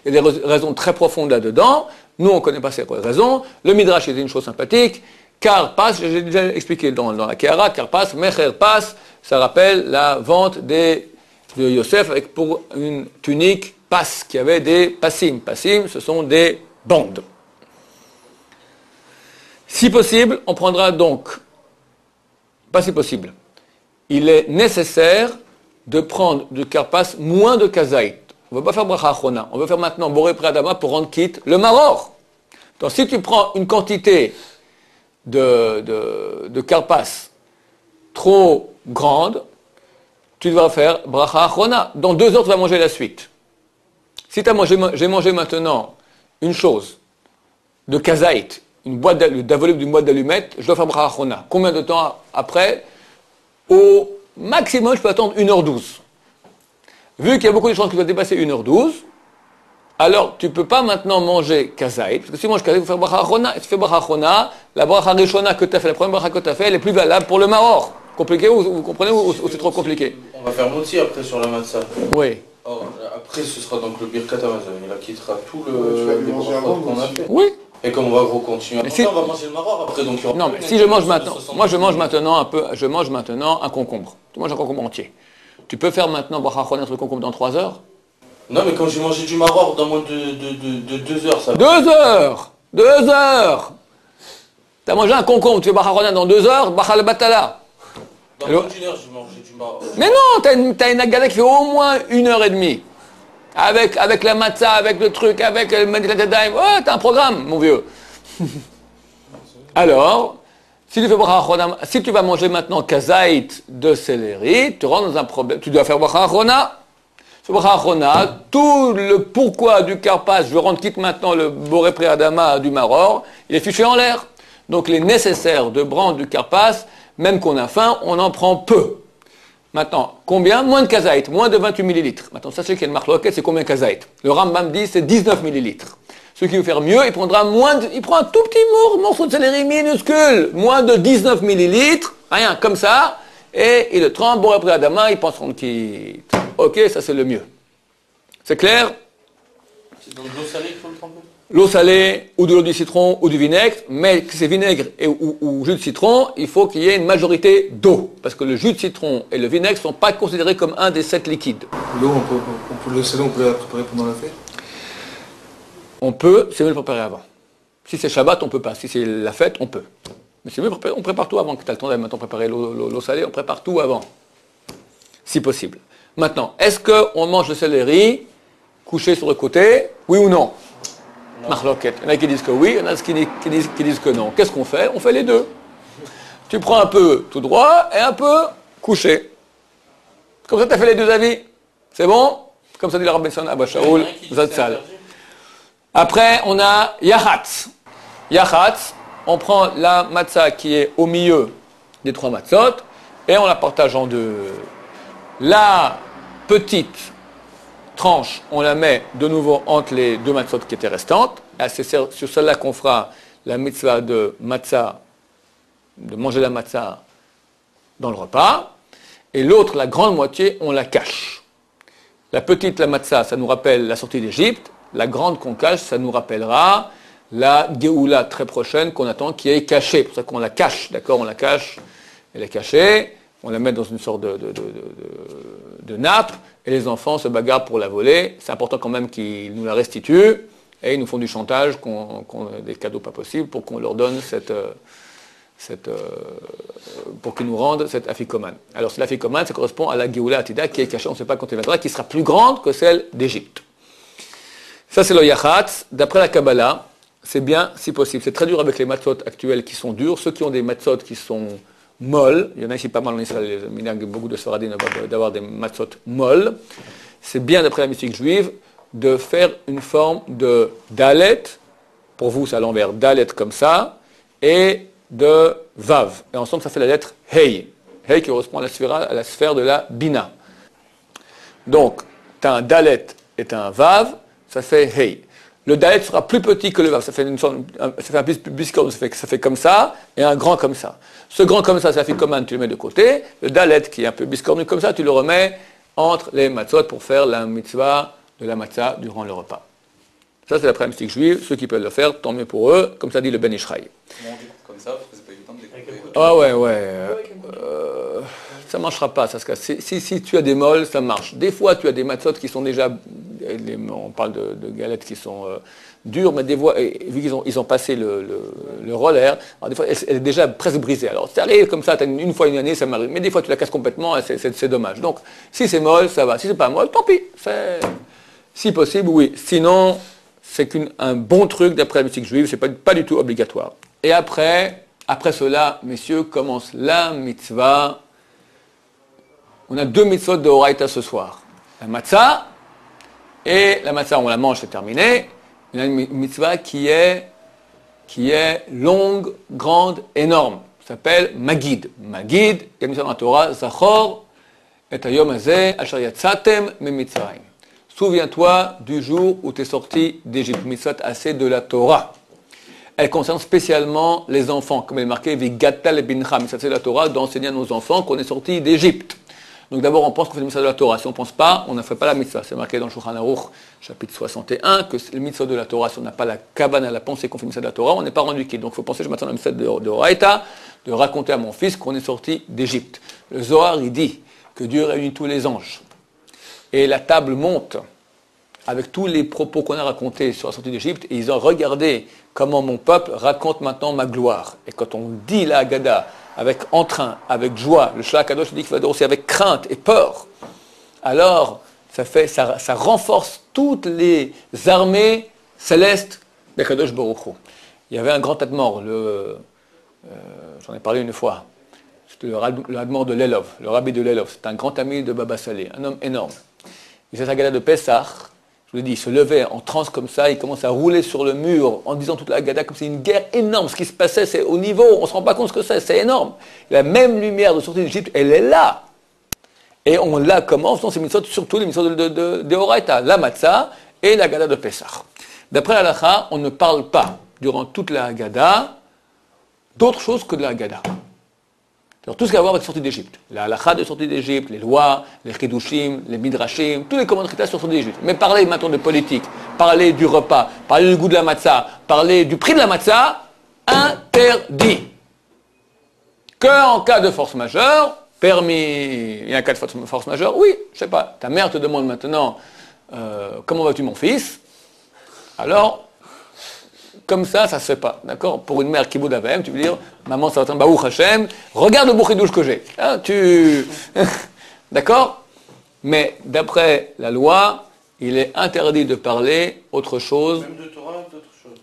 Il y a des raisons très profondes là-dedans. Nous, on ne connaît pas ces raisons. Le Midrash était une chose sympathique. Karpas, j'ai déjà expliqué dans la Kéhara, Karpas, Mecher Pas, ça rappelle la vente de Yosef avec pour une tunique Pas, qui avait des passim. Passim, ce sont des bandes. Si possible, on prendra donc, pas si possible, il est nécessaire de prendre du Karpas moins de kazaït. On ne va pas faire bracha achona. On veut faire maintenant boré pri adama pour rendre quitte le maror. Donc si tu prends une quantité de karpas trop grande, tu devras faire bracha achona. Dans 2 heures, tu vas manger la suite. Si j'ai mangé maintenant une chose de kazaït, d'un volume d'une boîte d'allumettes, je dois faire bracha achona. Combien de temps après? Au maximum, je peux attendre 1h12. Vu qu'il y a beaucoup de chances que tu vas dépasser 1h12, alors tu ne peux pas maintenant manger kazaït, parce que si tu manges kazaït, il faut faire bracha achona, et tu fais bracha achona, la bracha rishona que tu as fait, la première bracha que tu as fait, elle est plus valable pour le maror. Compliqué ou vous comprenez ou c'est trop compliqué? On va faire moti après sur la matzah. Oui. Or, après, ce sera donc le birkat hamazon. Il acquittera tout Tu vas le lui manger brachot avant, qu'on a aussi. fait. Oui. Et comme on va continuer Mais après, si- on va manger le maror après. Donc, il y aura Non, plus mais une si je mange activité maintenant, de 60. moi je mange maintenant un concombre. Tu manges un concombre entier. Tu peux faire maintenant bracha achona sur le concombre dans 3 heures? Non, mais quand j'ai mangé du maror dans moins de 2 heures, ça va. 2 heures! 2 heures! Tu as mangé un concombre, tu fais bracha achona dans 2 heures, bracha le batala. Dans Alors- moins d'1 heure, j'ai mangé du maror. Mais non, t'as une agala qui fait au moins 1h30. Avec la matzah, avec le truc, avec le medilat daim. Ouais, t'as un programme, mon vieux. Alors, si tu fais bracha achona, si tu vas manger maintenant kazaït de céleri, tu rentres dans un problème. Tu dois faire bracha achona. Ce bracha achona, tout le pourquoi du karpas, je rends quitte maintenant le boré pri adama du maror, il est fiché en l'air. Donc, il est nécessaire de prendre du karpas, même qu'on a faim, on en prend peu. Maintenant, combien? Moins de kazaït, moins de 28 millilitres. Maintenant, sachez qu'il y a une marloquette, c'est combien kazaït? Le Rambam dit c'est 19 millilitres. Celui qui veut faire mieux, il prend un tout petit morceau de céleri minuscule, moins de 19 millilitres, rien, comme ça, et il le trempe, bon après Adama, il pense qu'on quitte. Ok, ça c'est le mieux. C'est clair? C'est dans de l'eau salée qu'il faut le tremper? L'eau salée, ou de l'eau du citron, ou du vinaigre, mais que c'est vinaigre ou jus de citron, il faut qu'il y ait une majorité d'eau, parce que le jus de citron et le vinaigre ne sont pas considérés comme un des 7 liquides. L'eau, l'eau salée, on peut la préparer pendant la fête? On peut, c'est mieux de le préparer avant. Si c'est Shabbat, on peut pas. Si c'est la fête, on peut. Mais c'est mieux, on prépare tout avant. Que tu as le temps d'aller maintenant préparer l'eau salée, on prépare tout avant. Si possible. Maintenant, est-ce qu'on mange le céleri couché sur le côté? Oui ou non? Marloquette. Il y en a qui disent que oui, il y en a qui disent que non. Qu'est-ce qu'on fait? On fait les deux. Tu prends un peu tout droit et un peu couché. Comme ça, tu as fait les deux avis. C'est bon? Comme ça dit le Rabbi Abba Shaul, vous êtes sale. Après, on a Yahatz. Yahatz, on prend la matzah qui est au milieu des 3 matzot et on la partage en 2. La petite tranche, on la met de nouveau entre les 2 matzot qui étaient restantes. Et c'est sur celle-là qu'on fera la mitzvah de matzah, de manger la matzah dans le repas. Et l'autre, la grande moitié, on la cache. La petite, la matzah, ça nous rappelle la sortie d'Égypte. La grande qu'on cache, ça nous rappellera la Géoula très prochaine qu'on attend, qui est cachée. C'est pour ça qu'on la cache, d'accord? On la cache, elle est cachée, on la met dans une sorte de nappe, et les enfants se bagarrent pour la voler. C'est important quand même qu'ils nous la restituent, et ils nous font du chantage, des cadeaux pas possibles, pour qu'on leur donne pour qu'ils nous rendent cette afikoman. Alors, cette afikoman, ça correspond à la Géoula Atida, qui est cachée, on ne sait pas quand elle viendra, qui sera plus grande que celle d'Égypte. Ça, c'est le Yachatz. D'après la Kabbalah, c'est bien si possible. C'est très dur avec les matzot actuels qui sont durs. Ceux qui ont des matzot qui sont molles, il y en a ici pas mal en Israël, il y a beaucoup de Sfaradim d'avoir des matzot molles. C'est bien, d'après la mystique juive, de faire une forme de dalet, pour vous c'est à l'envers, dalet comme ça, et de vav. Et ensemble, ça fait la lettre hey. Hey qui correspond à la sphère de la bina. Donc, tu as un dalet et un vav, ça fait hey. Le dalet sera plus petit que le vav, ça fait un biscorne, ça fait comme ça, et un grand comme ça. Ce grand comme ça fait comme un, tu le mets de côté. Le dalet, qui est un peu biscornu comme ça, tu le remets entre les matzot pour faire la mitzvah de la matzah durant le repas. Ça, c'est la pratique mystique juive. Ceux qui peuvent le faire, tant mieux pour eux, comme ça dit le Ben Ishraï. Comment on découpe comme ça, parce que c'est pas évident de découper. Ah ouais. Ça ne marchera pas, ça se casse. Si tu as des molles, ça marche. Des fois, tu as des matzot qui sont déjà, on parle de galettes qui sont dures, mais des fois, vu qu'ils ont passé le roller, alors des fois, elle est déjà presque brisée. Alors, ça arrive comme ça, une fois une année, ça m'arrive. Mais des fois, tu la casses complètement, et c'est dommage. Donc, si c'est molle, ça va. Si c'est pas molle, tant pis. Si possible, oui. Sinon, c'est un bon truc d'après la mystique juive, c'est pas du tout obligatoire. Et après cela, messieurs, commence la mitzvah. On a 2 mitzvot de Horaïta ce soir. La matzah, et la matzah, on la mange, c'est terminé. Il y a une mitzvah qui est longue, grande, énorme. Ça s'appelle Magid. Magid, il y a une mitzvah dans la Torah, Zachor, et hayom hazeh, asher yatzatem memitzrayim. Souviens-toi du jour où tu es sorti d'Égypte. Mitzvah assez de la Torah. Elle concerne spécialement les enfants, comme elle est marquée, Vigata le bincha. Mitzvah c'est la Torah, d'enseigner à nos enfants qu'on est sorti d'Égypte. Donc d'abord, on pense qu'on fait le mitzvah de la Torah. Si on ne pense pas, on ne fait pas la mitzvah. C'est marqué dans le Shulchan Aruch, chapitre 61, que le mitzvah de la Torah, si on n'a pas la cabane à la pensée qu'on fait le mitzvah de la Torah, on n'est pas rendu quitte. Donc il faut penser, je m'attends à la mitzvah de Horaïta, de raconter à mon fils qu'on est sorti d'Égypte. Le Zohar, il dit que Dieu réunit tous les anges. Et la table monte avec tous les propos qu'on a racontés sur la sortie d'Égypte, et ils ont regardé comment mon peuple raconte maintenant ma gloire. Et quand on dit la Haggadah, avec entrain, avec joie, le Shlach Kadosh dit qu'il faut dire aussi avec crainte et peur, alors ça renforce toutes les armées célestes d'Akadosh Baruch Hu. Il y avait un grand admor, j'en ai parlé une fois, c'était le admor de Lelov, le rabbi de Lelov, c'est un grand ami de Baba Salé, un homme énorme. Il faisait sa Haggadah de Pessah, je vous l'ai dit, il se levait en transe comme ça, il commence à rouler sur le mur en disant toute la Haggadah comme c'est une guerre énorme. Ce qui se passait, c'est au niveau, on ne se rend pas compte ce que c'est énorme. La même lumière de sortie d'Égypte, elle est là. Et on la commence dans ces mitzvot, surtout les mitzvot de Horaïta, la matzah et la Haggadah de Pessah. D'après la halakha, on ne parle pas, durant toute la Haggadah, d'autre chose que de la Haggadah. Alors, tout ce qui a à voir avec la sortie d'Égypte. La halakha de sortie d'Égypte, les lois, les chidushim, les midrashim, tous les commentaires sur la sortie d'Égypte. Mais parler maintenant de politique, parler du repas, parler du goût de la matzah, parler du prix de la matzah, interdit. Que en cas de force majeure, permis, il y a un cas de force majeure, oui, je sais pas, ta mère te demande maintenant, comment vas-tu mon fils? Alors, comme ça se fait pas, d'accord? Pour une mère qui bout d'avem, tu veux dire, maman, ça va t'en Baruch Hashem, regarde le bouchidouche que j'ai. Hein, d'accord? Mais d'après la loi, il est interdit de parler autre chose. Même de Torah, d'autres choses.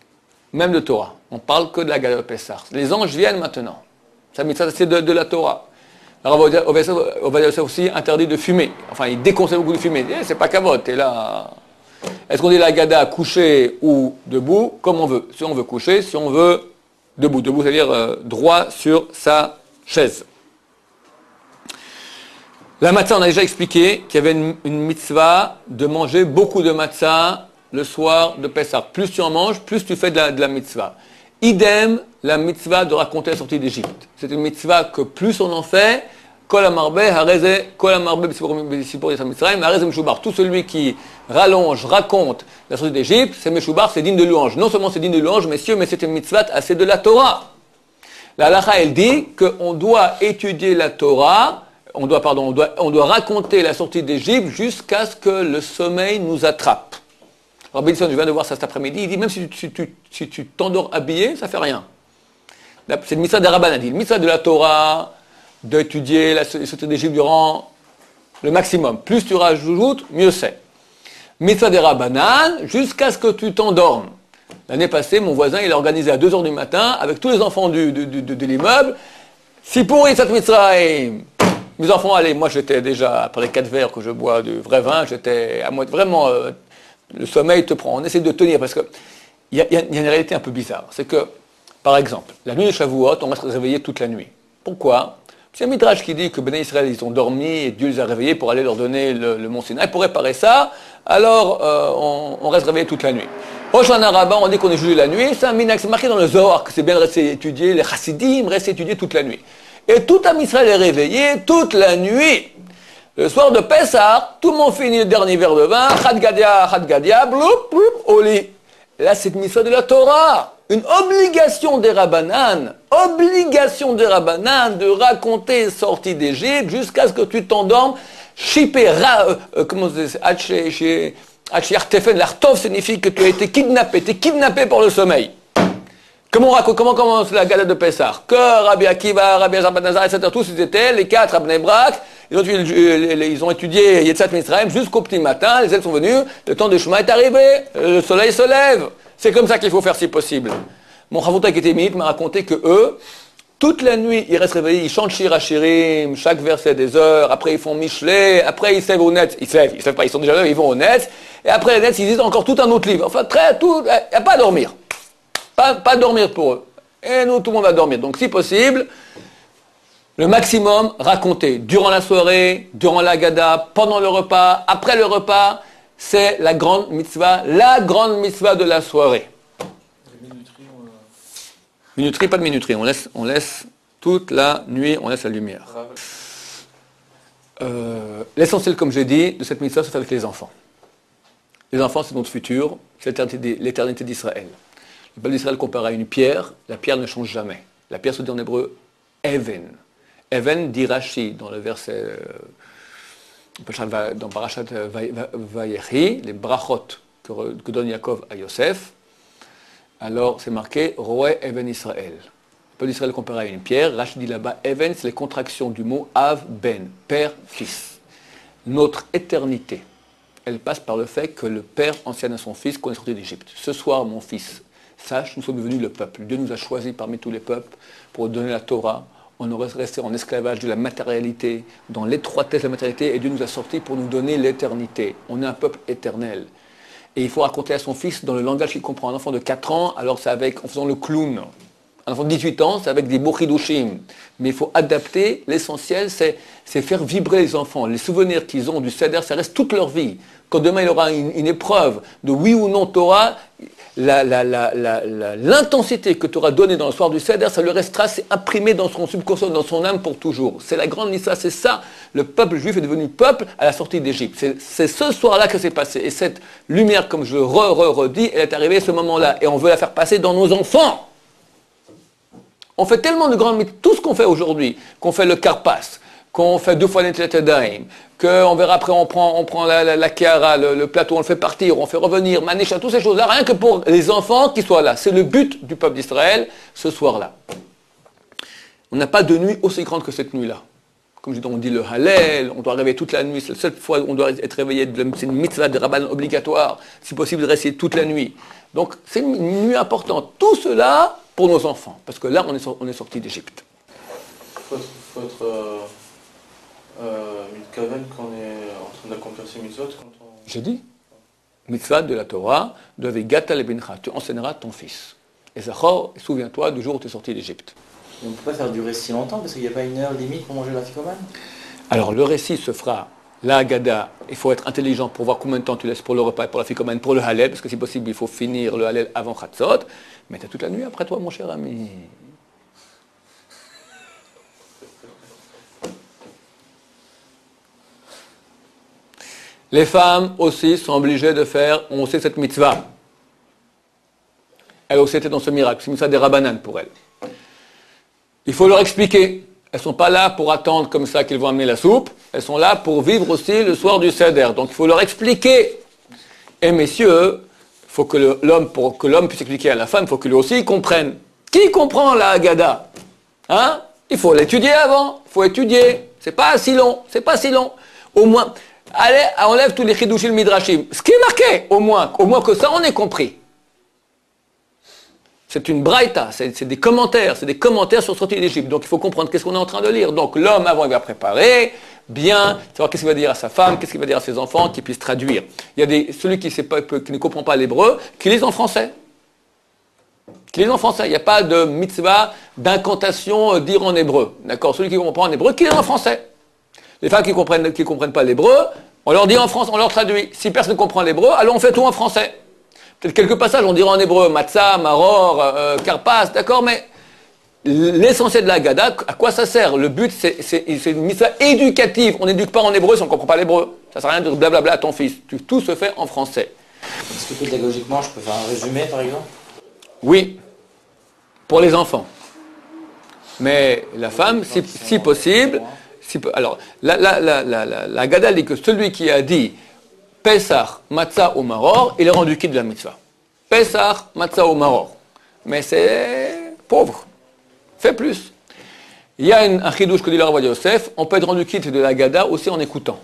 Même de Torah. On parle que de la Haggadah de Pessah. Les anges viennent maintenant. Ça, c'est de la Torah. Alors, Ovadia Yosef aussi interdit de fumer. Enfin, il déconseille beaucoup de fumer. C'est pas cavote, t'es là. Est-ce qu'on dit la Haggadah couché ou debout? Comme on veut. Si on veut coucher, si on veut debout. Debout, c'est-à-dire droit sur sa chaise. La matzah, on a déjà expliqué qu'il y avait une mitzvah de manger beaucoup de matzah le soir de Pessah. Plus tu en manges, plus tu fais de la mitzvah. Idem, la mitzvah de raconter la sortie d'Égypte. C'est une mitzvah que plus on en fait, tout celui qui rallonge, raconte la sortie d'Égypte, c'est Meshoubar, c'est digne de louange. Non seulement c'est digne de louange, messieurs, mais c'est une mitzvah assez de la Torah. La halakha, elle dit qu'on doit étudier la Torah, on doit raconter la sortie d'Égypte jusqu'à ce que le sommeil nous attrape. Alors Benson, je viens de voir ça cet après-midi, il dit même si tu t'endors habillé, ça fait rien. C'est une mitzvah de Rabbanan, une mitzvah de la Torah, d'étudier la sortie d'Égypte durant le maximum. Plus tu rajoutes, mieux c'est. Mitzvah des Rabbanan, jusqu'à ce que tu t'endormes. L'année passée, mon voisin, il a organisé à 2h du matin, avec tous les enfants de l'immeuble, si pourri cette mitzvah, mes enfants, allez, moi j'étais déjà, après les 4 verres que je bois de vrai vin, j'étais à moi, vraiment, le sommeil te prend. On essaie de tenir, parce que il y a une réalité un peu bizarre. C'est que, par exemple, la nuit de Shavuot, on reste réveillé toute la nuit. Pourquoi? C'est un midrash qui dit que Béné Israël, ils ont dormi et Dieu les a réveillés pour aller leur donner le mont Sinaï. Pour réparer ça, alors on reste réveillé toute la nuit. Rosh Hashanah, on dit qu'on est juillet la nuit. C'est un minhag, c'est marqué dans le Zohar que c'est bien de rester étudier. Les chassidim restent étudier toute la nuit. Et tout Am Israël est réveillé toute la nuit. Le soir de Pessah, tout le monde finit le dernier verre de vin. Chad Gadia, bloup, bloup, au lit. Et là, c'est une mitzvah de la Torah. Une obligation des Rabbanan de raconter sortie d'Égypte jusqu'à ce que tu t'endormes. Shipé, comment c'est, l'artov signifie que tu as été kidnappé, tu es kidnappé par le sommeil. Comment commence la Haggadah de Pessah? Que Rabbi Akiva, Rabbi Elazar ben Nazar, etc., tous ils étaient, les 4 à Bnei Brak, ils ont étudié Yetzat Mitzrayim jusqu'au petit matin, les ailes sont venues, le temps de Shema est arrivé, le soleil se lève. C'est comme ça qu'il faut faire si possible. Mon Chavouta qui était minute m'a raconté que eux, toute la nuit, ils restent réveillés, ils chantent Shir HaShirim, chaque verset des heures, après ils font Michelet, après ils se lèvent au net, ils se lèvent pas, ils sont déjà là, ils vont au net, et après les nets, ils disent encore tout un autre livre. Enfin, il n'y a pas à dormir. Pas dormir pour eux. Et nous, tout le monde va dormir. Donc, si possible, le maximum, raconter. Durant la soirée, durant la Haggadah, pendant le repas, après le repas, c'est la grande mitzvah de la soirée. Minuterie, pas de minuterie. On laisse toute la nuit, on laisse la lumière. L'essentiel, comme j'ai dit, de cette mitzvah, c'est avec les enfants. Les enfants, c'est notre futur, c'est l'éternité d'Israël. Le peuple d'Israël comparé à une pierre, la pierre ne change jamais. La pierre se dit en hébreu Even. Even dit Rashi dans le verset, dans Parashat Vayechi, les brachot que donne Yaakov à Yosef. Alors c'est marqué Roé Even Israël. Le peuple d'Israël comparé à une pierre, Rashi dit là-bas Even, c'est les contractions du mot Av Ben, père, fils. Notre éternité, elle passe par le fait que le père enseigne à son fils qu'on est sorti d'Égypte. Ce soir, mon fils, sache, nous sommes devenus le peuple. Dieu nous a choisis parmi tous les peuples pour donner la Torah. On aurait resté en esclavage de la matérialité, dans l'étroitesse de la matérialité, et Dieu nous a sortis pour nous donner l'éternité. On est un peuple éternel. Et il faut raconter à son fils dans le langage qu'il comprend. Un enfant de 4 ans, alors c'est en faisant le clown. Un enfant de 18 ans, c'est avec des mots chidushim. Mais il faut adapter. L'essentiel, c'est faire vibrer les enfants. Les souvenirs qu'ils ont du Seder, ça reste toute leur vie. Quand demain il aura une épreuve de oui ou non Torah, l'intensité que tu auras donnée dans le soir du Seder, ça lui restera, c'est imprimé dans son subconscient, dans son âme pour toujours. C'est la grande histoire, c'est ça. Le peuple juif est devenu peuple à la sortie d'Égypte. C'est ce soir-là que c'est passé. Et cette lumière, comme je le redis, elle est arrivée à ce moment-là. Et on veut la faire passer dans nos enfants. On fait tellement de grandes mythes, tout ce qu'on fait aujourd'hui, qu'on fait le Karpas, qu'on fait 2 fois l'Intelet Daim, qu'on verra après, on prend la Kiara, le plateau, on le fait partir, on fait revenir, Manécha, toutes ces choses-là, rien que pour les enfants qui soient là. C'est le but du peuple d'Israël ce soir-là. On n'a pas de nuit aussi grande que cette nuit-là. Comme je dis, on dit le Hallel, on doit réveiller toute la nuit, c'est la seule fois où on doit être réveillé, c'est une mitzvah de Rabban obligatoire, si possible de rester toute la nuit. Donc c'est une nuit importante. Tout cela pour nos enfants, parce que là on est sorti d'Égypte. Faut être mitkaven quand on est en train d'accomplir ses mitzvot. J'ai dit, mitzvah de la Torah, de Vegata lebincha, tu enseigneras à ton fils. Et Zachor, souviens-toi du jour où tu es sorti d'Égypte. On ne peut pas faire durer si longtemps parce qu'il n'y a pas une heure limite pour manger la ficomane. Alors le récit se fera, la Haggadah, il faut être intelligent pour voir combien de temps tu laisses pour le repas, pour la ficomane, pour le Hallel, parce que si possible il faut finir le Hallel avant Chatzot, mais tu as toute la nuit après toi mon cher ami. Les femmes aussi sont obligées de faire, on sait cette mitzvah. Elles aussi étaient dans ce miracle, c'est une mitzvah des Rabbanan pour elles. Il faut leur expliquer. Elles ne sont pas là pour attendre comme ça qu'ils vont amener la soupe. Elles sont là pour vivre aussi le soir du Seder. Donc il faut leur expliquer. Et messieurs, pour que l'homme puisse expliquer à la femme, il faut que lui aussi comprenne. Qui comprend la Haggadah? Hein? Il faut l'étudier avant. Il faut étudier. C'est pas si long. Au moins, allez, enlève tous les chidushim midrashim. Ce qui est marqué, au moins que ça on ait compris. C'est une braïta, c'est des commentaires sur sortie d'Égypte. Donc il faut comprendre qu'est-ce qu'on est en train de lire. Donc l'homme avant il va préparer, bien, savoir qu'est-ce qu'il va dire à sa femme, qu'est-ce qu'il va dire à ses enfants, qu'il puisse traduire. Il y a celui qui ne comprend pas l'hébreu, qui lise en français. Il n'y a pas de mitzvah, d'incantation, dire en hébreu. D'accord? Celui qui comprend en hébreu, qui lise en français. Les femmes qui comprennent pas l'hébreu, on leur dit en France, on leur traduit. Si personne ne comprend l'hébreu, alors on fait tout en français. Peut-être quelques passages, on dirait en hébreu, matzah, maror, karpas, d'accord, mais l'essentiel de la Haggadah, à quoi ça sert? Le but, c'est une mitzvah éducative. On n'éduque pas en hébreu si on ne comprend pas l'hébreu. Ça ne sert à rien de dire blablabla à ton fils. Tout se fait en français. Est-ce que pédagogiquement, je peux faire un résumé, par exemple? Oui, pour les enfants. Mais la femme, si possible, alors, la Haggadah dit que celui qui a dit Pesach, Matzah ou Maror, il est rendu quitte de la mitzvah. Pesach, Matzah ou Maror. Mais c'est pauvre. Fais plus. Il y a un chidouche que dit le Rav Yosef, on peut être rendu quitte de la Haggadah aussi en écoutant.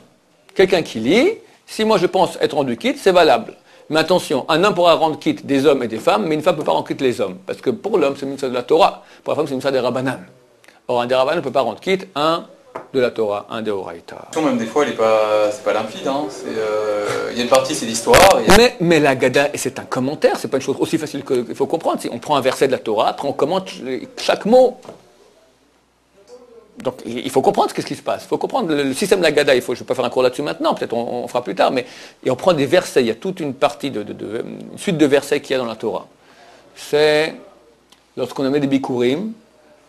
Quelqu'un qui lit, si moi je pense être rendu quitte, c'est valable. Mais attention, un homme pourra rendre quitte des hommes et des femmes, mais une femme ne peut pas rendre quitte les hommes. Parce que pour l'homme, c'est une mitzvah de la Torah. Pour la femme, c'est une mitzvah des Rabbanan. Or, un des Rabbanan ne peut pas rendre quitte un de la Torah, un des Horaïta. Même des fois, c'est pas limpide. Hein. Il y a une partie, c'est l'histoire. Mais la Haggadah, c'est un commentaire, c'est pas une chose aussi facile qu'il faut comprendre. On prend un verset de la Torah, après on commente chaque mot. Donc il faut comprendre ce qui se passe. Il faut comprendre le système de la Haggadah. Je ne vais pas faire un cours là-dessus maintenant, peut-être on fera plus tard, mais et on prend des versets, il y a toute une partie, une suite de versets qu'il y a dans la Torah. C'est lorsqu'on avait des bikurim,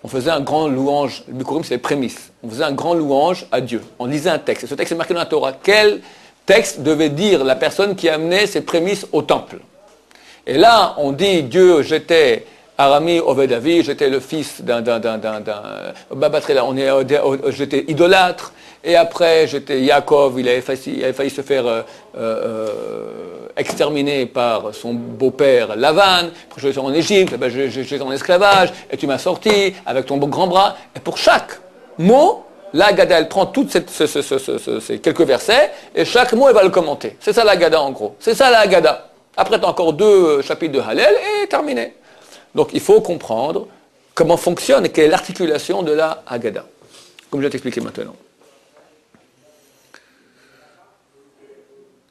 on faisait un grand louange. Le bikurim, c'est les prémices. On faisait un grand louange à Dieu. On lisait un texte. Et ce texte est marqué dans la Torah. Quel texte devait dire la personne qui amenait ses prémices au temple? Et là, on dit Dieu, j'étais Arami Ovedavi, j'étais le fils d'un Babatrela, j'étais idolâtre. Et après, j'étais Yaakov, il avait failli se faire exterminer par son beau-père Lavan. Après, je suis en Égypte, j'étais en esclavage, et tu m'as sorti avec ton grand bras. Et pour chaque mot, la Haggadah, elle prend tous ces quelques versets, et chaque mot, elle va le commenter. C'est ça la Haggadah en gros. C'est ça la Haggadah. Après, tu as encore 2 chapitres de Hallel, et terminé. Donc, il faut comprendre comment fonctionne et quelle est l'articulation de la Haggadah. Comme je vais t'expliquer maintenant.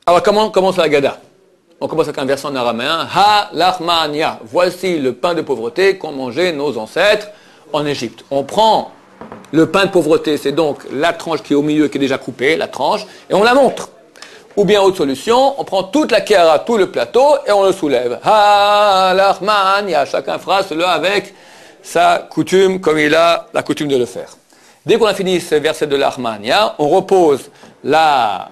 Alors, comment commence la Haggadah? on commence avec un verset en araméen, Ha lachmania, voici le pain de pauvreté qu'ont mangé nos ancêtres en Égypte. On prend le pain de pauvreté, c'est donc la tranche qui est au milieu, qui est déjà coupée, la tranche, et on la montre. Ou bien, autre solution, on prend toute la kéhara, tout le plateau, et on le soulève. Ha lachmania, chacun fera cela avec sa coutume, comme il a la coutume de le faire. Dès qu'on a fini ce verset de l'Armania, on repose la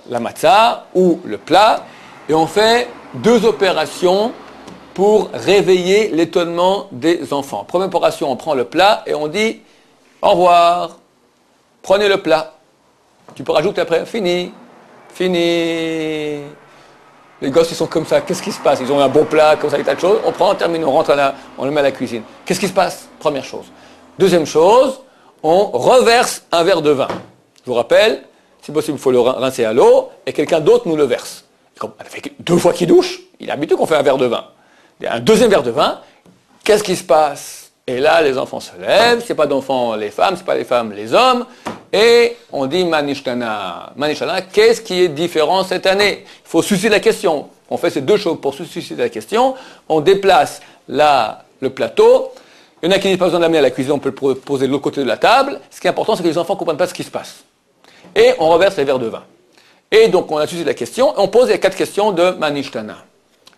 matzah ou le plat et on fait 2 opérations pour réveiller l'étonnement des enfants. Première opération, on prend le plat et on dit au revoir, prenez le plat. Tu peux rajouter après, fini. Les gosses, ils sont comme ça. Qu'est-ce qui se passe? Ils ont un bon plat, comme ça, et tas de choses. On prend, on termine, on rentre on le met à la cuisine. Qu'est-ce qui se passe? Première chose. Deuxième chose, on reverse un verre de vin. Je vous rappelle, si possible, il faut le rincer à l'eau, et quelqu'un d'autre nous le verse. Comme, elle fait 2 fois qu'il douche, il est habitué qu'on fait un verre de vin. Un deuxième verre de vin, qu'est-ce qui se passe? Et là, les enfants se lèvent, c'est pas d'enfants les femmes, c'est pas les femmes les hommes, et on dit Manishtana. Manishtana, qu'est-ce qui est différent cette année? Il faut susciter la question. On fait ces 2 choses pour susciter la question. On déplace le plateau. Il y en a qui disent pas besoin de l'amener à la cuisine, on peut le poser de l'autre côté de la table. Ce qui est important, c'est que les enfants ne comprennent pas ce qui se passe. Et on reverse les verres de vin. Et donc, on a suscité la question, et on pose les 4 questions de Manishtana.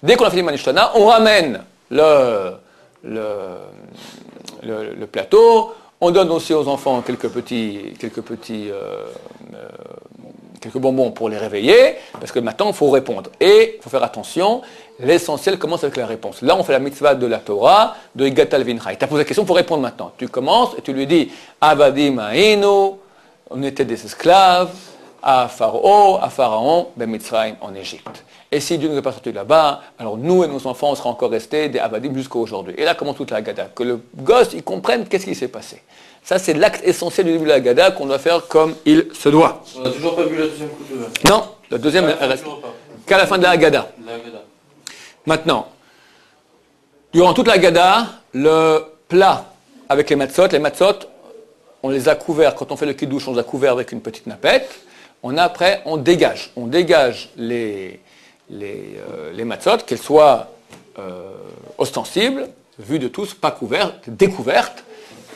Dès qu'on a fini Manishtana, on ramène le plateau. On donne aussi aux enfants quelques bonbons pour les réveiller, parce que maintenant, il faut répondre. Et il faut faire attention, l'essentiel commence avec la réponse. Là, on fait la mitzvah de la Torah, de Igatal Vincha. Tu as posé la question, il faut répondre maintenant. Tu commences et tu lui dis, Avadim Ainu, on était des esclaves, à Pharaon, ben Mitzrayim, en Égypte. Et si Dieu ne nous a pas sortis là-bas, alors nous et nos enfants, on sera encore restés des Avadim jusqu'à aujourd'hui. Et là commence toute la Haggadah. Que le gosse, il comprenne qu'est-ce qui s'est passé. Ça, c'est l'acte essentiel du début de la Haggadah qu'on doit faire comme il se doit. On n'a toujours pas vu la deuxième coupe de vin. Non, la deuxième, elle reste qu'à la fin de la Haggadah. Maintenant, durant toute la Haggadah, le plat avec les matzot, on les a couverts, quand on fait le kiddush, on les a couverts avec une petite nappette. Après, on dégage les matzot, qu'elles soient ostensibles, vues de tous, pas couvertes, découvertes,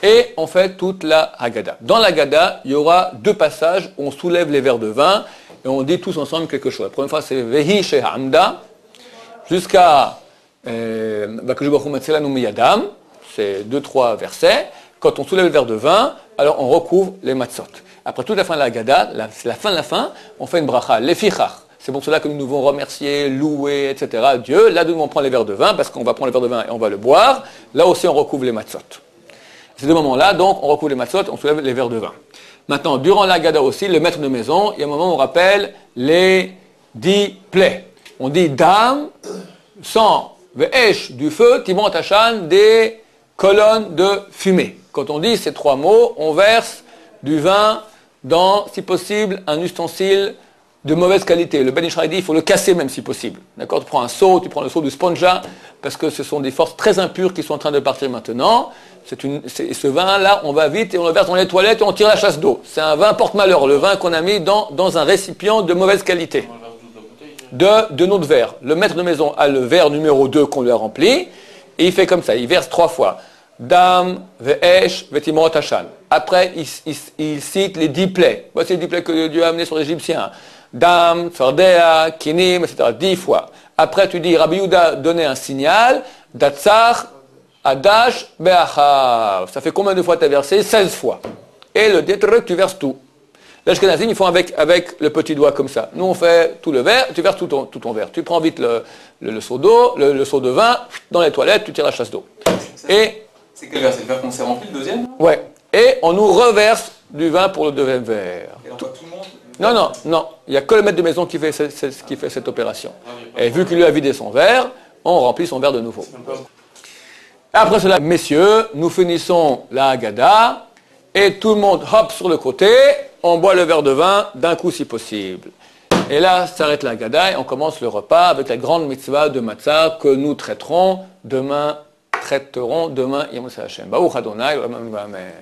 et on fait toute la Haggadah. Dans la Haggadah, il y aura 2 passages où on soulève les verres de vin et on dit tous ensemble quelque chose. La première fois, c'est Vehi Shehamda, jusqu'à Vakajuh Baruch Hu Metzelanu Miyadam, c'est 2-3 versets. Quand on soulève le verre de vin, alors on recouvre les matzot. Après toute la fin de la Haggadah, c'est la fin de la fin, on fait une bracha, lefichach. C'est pour cela que nous devons remercier, louer, etc. Dieu. Là, nous devons prendre les verres de vin, parce qu'on va prendre les verres de vin et on va le boire. Là aussi, on recouvre les matzot. Ces 2 moments-là, donc, on recouvre les matzot, on soulève les verres de vin. Maintenant, durant la Haggadah aussi, le maître de maison, il y a un moment où on rappelle les 10 plaies. On dit dam, sang, ve'esh, du feu, timon tachan, des colonnes de fumée. Quand on dit ces 3 mots, on verse du vin dans, si possible, un ustensile de mauvaise qualité. Le Ben Ish Chai dit il faut le casser même si possible. D'accord? Tu prends un seau, tu prends le seau du sponja, parce que ce sont des forces très impures qui sont en train de partir maintenant. Ce vin-là, on va vite et on le verse dans les toilettes et on tire la chasse d'eau. C'est un vin porte-malheur, le vin qu'on a mis dans un récipient de mauvaise qualité. De notre verre. Le maître de maison a le verre numéro 2 qu'on lui a rempli, et il fait comme ça, il verse 3 fois. Dam, ve'esh, ve'timot hachan. Après, il cite les 10 plaies. Voici les 10 plaies que Dieu a amenées sur les Égyptiens. Dam, Tsardea, Kinim, etc. 10 fois. Après, tu dis, Rabbi Yehuda donnait un signal, Datsar, Adash, Be'achar. Ça fait combien de fois tu as versé? 16 fois. Et le détruc, tu verses tout. Les Ashkenazim, ils font avec le petit doigt comme ça. Nous, on fait tout le verre, tu verses tout ton verre. Tu prends vite le seau d'eau, le seau de vin, dans les toilettes, tu tires la chasse d'eau. Et c'est quel verre? C'est le verre qu'on s'est rempli, le deuxième? Ouais. Et on nous reverse du vin pour le deuxième verre. Et alors, tout le monde? Non. Il n'y a que le maître de maison qui fait cette opération. Et vu qu'il lui a vidé son verre, on remplit son verre de nouveau. Après cela, messieurs, nous finissons la Haggadah et tout le monde hop sur le côté, on boit le verre de vin d'un coup si possible. Et là, s'arrête la Haggadah et on commence le repas avec la grande mitzvah de matzah que nous traiterons demain, Yom Hashem. Baruch Adonai, Amen.